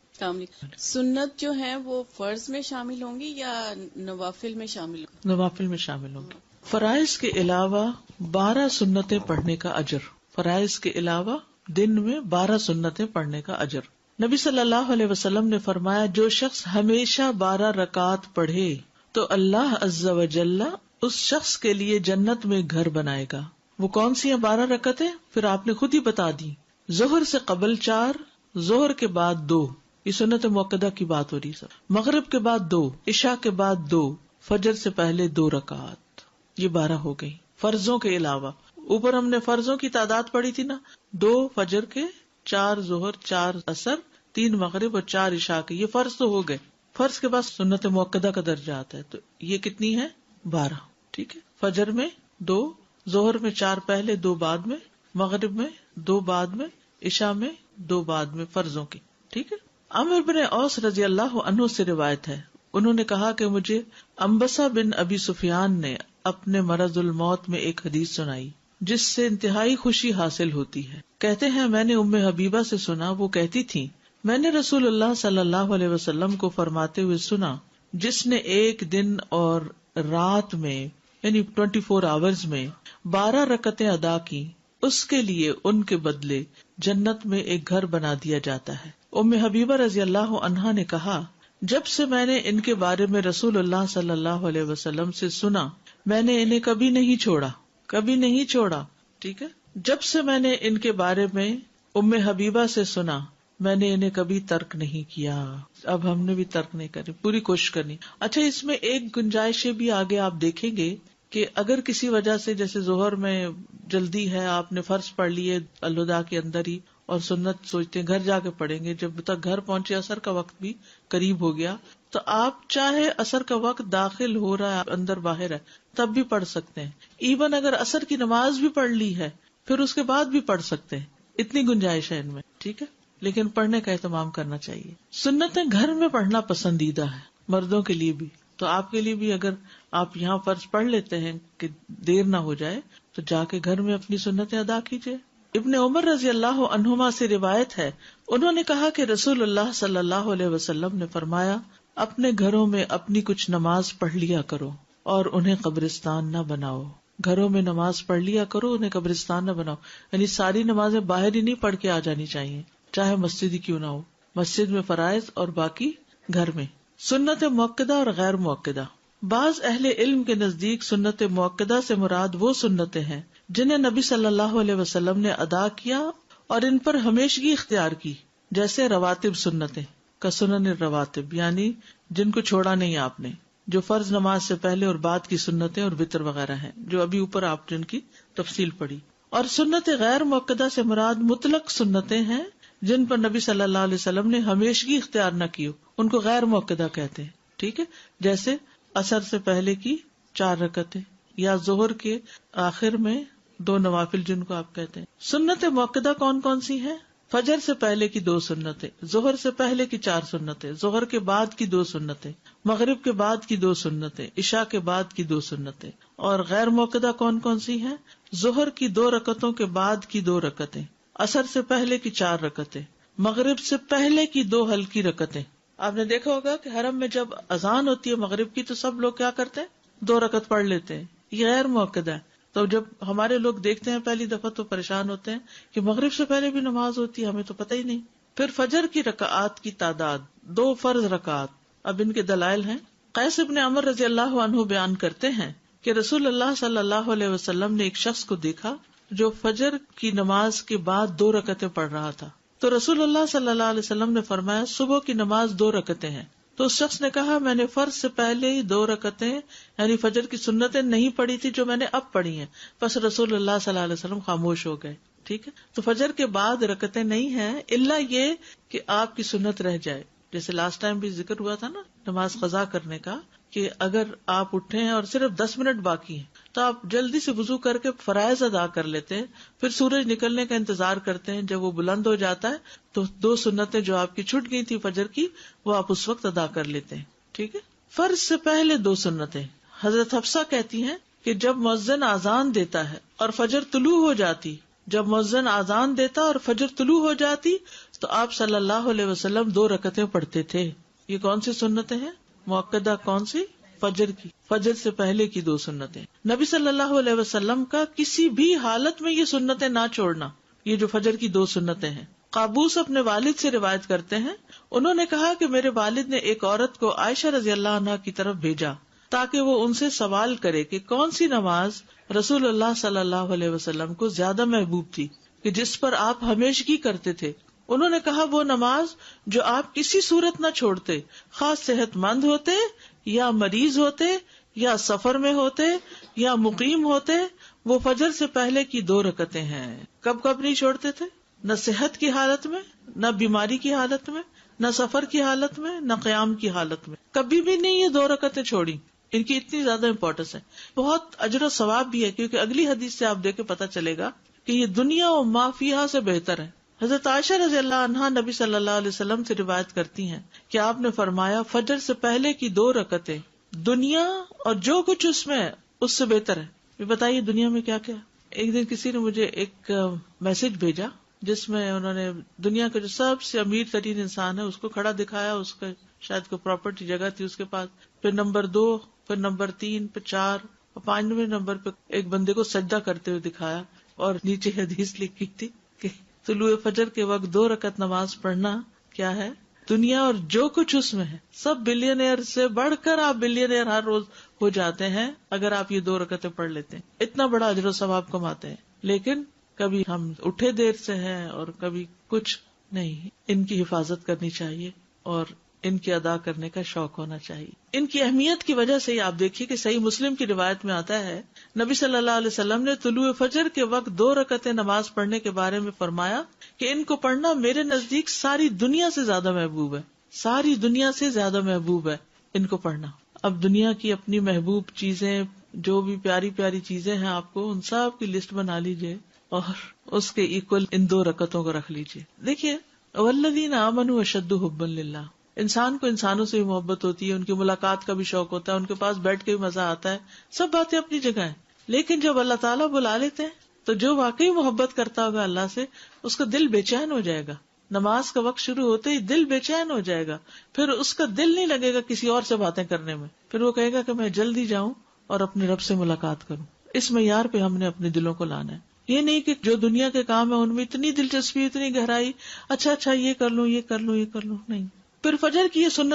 سنت جو ہے وہ فرض میں شامل ہوں گی یا نوافل میں شامل ہوں گی؟ نوافل میں شامل ہوں گی. فرائض کے علاوہ 12 سنتیں پڑھنے کا اجر، فرائض کے علاوہ دن میں 12 سنتیں پڑھنے کا اجر. نبی صلی اللہ علیہ وسلم نے فرمایا، جو شخص ہمیشہ 12 رکعت پڑھے تو اللہ عز و جل اس شخص کے لیے جنت میں گھر بنائے گا. وہ کون سی ہیں 12 رکعتیں؟ پھر آپ نے خود ہی بتا دی. ظہر سے قبل 4، ظہر کے بعد 2، یہ سنت موقدہ کی بات ہو رہی ہے. مغرب کے بعد 2، عشاء کے بعد 2، فجر سے پہلے 2 رکعات، یہ 12 ہو گئی فرضوں کے علاوہ. اوپر ہم نے فرضوں کی تعداد پڑھی تھی نا، 2 فجر کے، 4 ظہر، 4 عصر، 3 مغرب اور 4 عشاء کے، یہ فرض تو ہو گئے. فرض کے بعد سنت موقدہ کا درجہ آتا ہے، تو یہ کتنی ہے؟ 12. ٹھیک ہے. فجر میں 2، ظہر میں 4 پہلے 2 بعد میں، مغرب میں 2 بعد میں، عشاء میں 2 بعد میں فرضوں کی. ٹھیک ہے. عمرو بن اوس رضی اللہ عنہ سے روایت ہے، انہوں نے کہا کہ مجھے انبسہ بن ابی سفیان نے اپنے مرض الموت میں ایک حدیث سنائی جس سے انتہائی خوشی حاصل ہوتی ہے. کہتے ہیں میں نے ام حبیبہ سے سنا، وہ کہتی تھی میں نے رسول اللہ صلی اللہ علیہ وسلم کو فرماتے ہوئے سنا، جس نے ایک دن اور رات میں یعنی 24 آورز میں 12 رکعتیں ادا کی، اس کے لیے ان کے بدلے جنت میں ایک گھر بنا دیا جاتا ہے. ام حبیبہ رضی اللہ عنہا نے کہا جب سے میں نے ان کے بارے میں رسول اللہ صلی اللہ علیہ وسلم سے سنا، میں نے انہیں کبھی نہیں چھوڑا. ٹھیک ہے. جب سے میں نے ان کے بارے میں ام حبیبہ سے سنا، میں نے انہیں کبھی ترک نہیں کیا. اب ہم نے بھی ترک نہیں کری، پوری کوشش کرنی. اچھا، اس میں ایک گنجائش بھی آگے آپ دیکھیں گے کہ اگر کسی وجہ سے جیسے ظہر میں جلدی ہے، آپ نے فرض پڑھ لیے الوداع کے اندر ہی اور سنت سوچتے ہیں گھر جا کے پڑھیں گے، جب تک گھر پہنچے عصر کا وقت بھی قریب ہو گیا، تو آپ چاہے عصر کا وقت داخل ہو رہا ہے اندر باہر ہے تب بھی پڑھ سکتے ہیں. ایون اگر عصر کی نماز بھی پڑھ لی ہے پھر اس کے بعد بھی پڑھ سکتے ہیں، اتنی گنجائش ہے ان میں. ٹھیک ہے. لیکن پڑھنے کا اہتمام کرنا چاہیے. سنتیں گھر میں پڑھنا پسندیدہ ہے مردوں کے لیے بھی، تو آپ کے لیے بھی اگر آپ یہاں فرض پڑھ لیتے ہیں کہ دیر نہ ہو جائے تو جا کے گھر میں اپنی سنتیں ادا کیجیے. ابن عمر رضی اللہ عنہما سے روایت ہے، انہوں نے کہا کہ رسول اللہ صلی اللہ علیہ وسلم نے فرمایا اپنے گھروں میں اپنی کچھ نماز پڑھ لیا کرو اور انہیں قبرستان نہ بناؤ. گھروں میں نماز پڑھ لیا کرو، انہیں قبرستان نہ بناؤ. یعنی ساری نمازیں باہر ہی نہیں پڑھ کے آ جانی چاہیے، چاہے مسجد ہی کیوں نہ ہو. مسجد میں فرائض اور باقی گھر میں. سنت موقدہ اور غیر موقدہ. بعض اہل علم کے نزدیک سنت موقدہ سے مراد وہ سنتیں ہیں جنہیں نبی صلی اللہ علیہ وسلم نے ادا کیا اور ان پر ہمیشگی اختیار کی، جیسے رواتب سنتیں کا سنن الرواتب، یعنی جن کو چھوڑا نہیں آپ نے، جو فرض نماز سے پہلے اور بعد کی سنتیں اور وتر وغیرہ ہیں، جو ابھی اوپر آپ جن کی تفصیل پڑھی. اور سنت غیر موقدہ سے مراد مطلق سنتیں ہیں جن پر نبی صلی اللہ علیہ وسلم نے ہمیشگی اختیار نہ کی، ان کو غیر موقدہ کہتے ہیں. ٹھیک ہے. جیسے عصر سے پہلے کی 4 رکعتیں یا ظہر کے آخر میں 2 نوافل جن کو آپ کہتے ہیں. سنت موقدہ کون کون سی ہیں؟ فجر سے پہلے کی 2 سنتیں، ظہر سے پہلے کی 4 سنتیں، ظہر کے بعد کی 2 سنتیں، مغرب کے بعد کی 2 سنتیں، عشاء کے بعد کی 2 سنتیں. اور غیر موقدہ کون کون سی ہیں؟ ظہر کی 2 رکعتوں کے بعد کی 2 رکعتیں، عصر سے پہلے کی 4 رکعتیں، مغرب سے پہلے کی 2 ہلکی رکعتیں. آپ نے دیکھا ہوگا کہ حرم میں جب اذان ہوتی ہے مغرب کی تو سب لوگ کیا کرتے ہیں؟ 2 رکعت پڑھ لیتے ہیں. یہ غیر موقدہ ہے. تو جب ہمارے لوگ دیکھتے ہیں پہلی دفعہ تو پریشان ہوتے ہیں کہ مغرب سے پہلے بھی نماز ہوتی ہے، ہمیں تو پتہ ہی نہیں. پھر فجر کی رکعات کی تعداد 2 فرض رکعات. اب ان کے دلائل ہیں. قیس ابن عمر رضی اللہ عنہ بیان کرتے ہیں کہ رسول اللہ صلی اللہ علیہ وسلم نے ایک شخص کو دیکھا جو فجر کی نماز کے بعد 2 رکعتیں پڑھ رہا تھا. تو رسول اللہ صلی اللہ علیہ وسلم نے فرمایا صبح کی نماز 2 رکعتیں ہیں. تو اس شخص نے کہا میں نے فرض سے پہلے ہی 2 رکعتیں یعنی فجر کی سنتیں نہیں پڑھی تھی جو میں نے اب پڑھی ہیں. بس رسول اللہ صلی اللہ علیہ وسلم خاموش ہو گئے. ٹھیک ہے. تو فجر کے بعد رکعتیں نہیں ہیں الا یہ کہ آپ کی سنت رہ جائے. جیسے لاسٹ ٹائم بھی ذکر ہوا تھا نا نماز قضا کرنے کا، کہ اگر آپ اٹھے ہیں اور صرف 10 منٹ باقی ہیں تو آپ جلدی سے وضو کر کے فرائض ادا کر لیتے ہیں، پھر سورج نکلنے کا انتظار کرتے ہیں. جب وہ بلند ہو جاتا ہے تو 2 سنتیں جو آپ کی چھوٹ گئی تھی فجر کی وہ آپ اس وقت ادا کر لیتے ہیں. ٹھیک ہے. فرض سے پہلے 2 سنتیں. حضرت حفصہ کہتی ہیں کہ جب مؤذن آذان دیتا ہے اور فجر طلوع ہو جاتی، جب مؤذن آذان دیتا اور فجر طلوع ہو جاتی تو آپ صلی اللہ علیہ وسلم 2 رکعتیں پڑھتے تھے. یہ کون سی سنتیں ہیں؟ موقدہ کون سی؟ فجر کی. فجر سے پہلے کی 2 سنتیں. نبی صلی اللہ علیہ وسلم کا کسی بھی حالت میں یہ سنتیں نہ چھوڑنا، یہ جو فجر کی 2 سنتیں ہیں. قابوس اپنے والد سے روایت کرتے ہیں، انہوں نے کہا کہ میرے والد نے ایک عورت کو عائشہ رضی اللہ عنہا کی طرف بھیجا تاکہ وہ ان سے سوال کرے کہ کون سی نماز رسول اللہ صلی اللہ علیہ وسلم کو زیادہ محبوب تھی کہ جس پر آپ ہمیشگی کرتے تھے. انہوں نے کہا وہ نماز جو آپ کسی صورت نہ چھوڑتے، خاص صحت مند ہوتے یا مریض ہوتے یا سفر میں ہوتے یا مقیم ہوتے، وہ فجر سے پہلے کی 2 رکعتیں ہیں. کب کب نہیں چھوڑتے تھے؟ نہ صحت کی حالت میں، نہ بیماری کی حالت میں، نہ سفر کی حالت میں، نہ قیام کی حالت میں. کبھی بھی نہیں یہ 2 رکعتیں چھوڑی. ان کی اتنی زیادہ امپورٹنس ہے. بہت اجر و ثواب بھی ہے، کیونکہ اگلی حدیث سے آپ دیکھ کے پتہ چلے گا کہ یہ دنیا و ما فیہا سے بہتر ہے. حضرت عائشہ رضی اللہ عنہا نبی صلی اللہ علیہ وسلم سے روایت کرتی ہیں کہ آپ نے فرمایا فجر سے پہلے کی 2 رکعتیں دنیا اور جو کچھ اس میں اس سے بہتر ہے. یہ بتائیے دنیا میں کیا کیا. ایک دن کسی نے مجھے ایک میسج بھیجا جس میں انہوں نے دنیا کا جو سب سے امیر ترین انسان ہے اس کو کھڑا دکھایا، اس کا شاید کوئی پراپرٹی جگہ تھی اس کے پاس، پھر نمبر 2، پھر نمبر 3، پھر 4 اور 5ویں نمبر پہ ایک بندے کو سجدہ کرتے ہوئے دکھایا، اور نیچے حدیث لکھی تھی کہ طلوع فجر کے وقت 2 رکعت نماز پڑھنا کیا ہے، دنیا اور جو کچھ اس میں ہے. سب بلینئر سے بڑھ کر آپ بلینئر ہر روز ہو جاتے ہیں اگر آپ یہ 2 رکعتیں پڑھ لیتے ہیں. اتنا بڑا اجر و ثواب کماتے ہیں. لیکن کبھی ہم اٹھے دیر سے ہیں اور کبھی کچھ نہیں. ان کی حفاظت کرنی چاہیے اور ان کی ادا کرنے کا شوق ہونا چاہیے. ان کی اہمیت کی وجہ سے آپ دیکھیے کہ صحیح مسلم کی روایت میں آتا ہے نبی صلی اللہ علیہ وسلم نے طلوع فجر کے وقت 2 رکعتیں نماز پڑھنے کے بارے میں فرمایا کہ ان کو پڑھنا میرے نزدیک ساری دنیا سے زیادہ محبوب ہے. ساری دنیا سے زیادہ محبوب ہے ان کو پڑھنا. اب دنیا کی اپنی محبوب چیزیں، جو بھی پیاری پیاری چیزیں ہیں آپ کو، ان سب کی لسٹ بنا لیجئے اور اس کے ایکول ان 2 رکعتوں کو رکھ لیجئے. دیکھیے والذین آمنوا اشد حبا للہ، انسان کو انسانوں سے بھی محبت ہوتی ہے، ان کی ملاقات کا بھی شوق ہوتا ہے، ان کے پاس بیٹھ کے بھی مزہ آتا ہے، سب باتیں اپنی جگہ ہیں. لیکن جب اللہ تعالیٰ بلا لیتے ہیں تو جو واقعی محبت کرتا ہوگا اللہ سے، اس کا دل بے چین ہو جائے گا. نماز کا وقت شروع ہوتے ہی دل بے چین ہو جائے گا، پھر اس کا دل نہیں لگے گا کسی اور سے باتیں کرنے میں، پھر وہ کہے گا کہ میں جلدی جاؤں اور اپنے رب سے ملاقات کروں. اس معیار پہ ہم نے اپنے دلوں کو لانا ہے. یہ نہیں کہ جو دنیا کے کام ہے ان میں اتنی دلچسپی، اتنی گہرائی، اچھا یہ کر لوں، یہ کر لوں، یہ کر لوں، نہیں. پھر فجر کی یہ سنت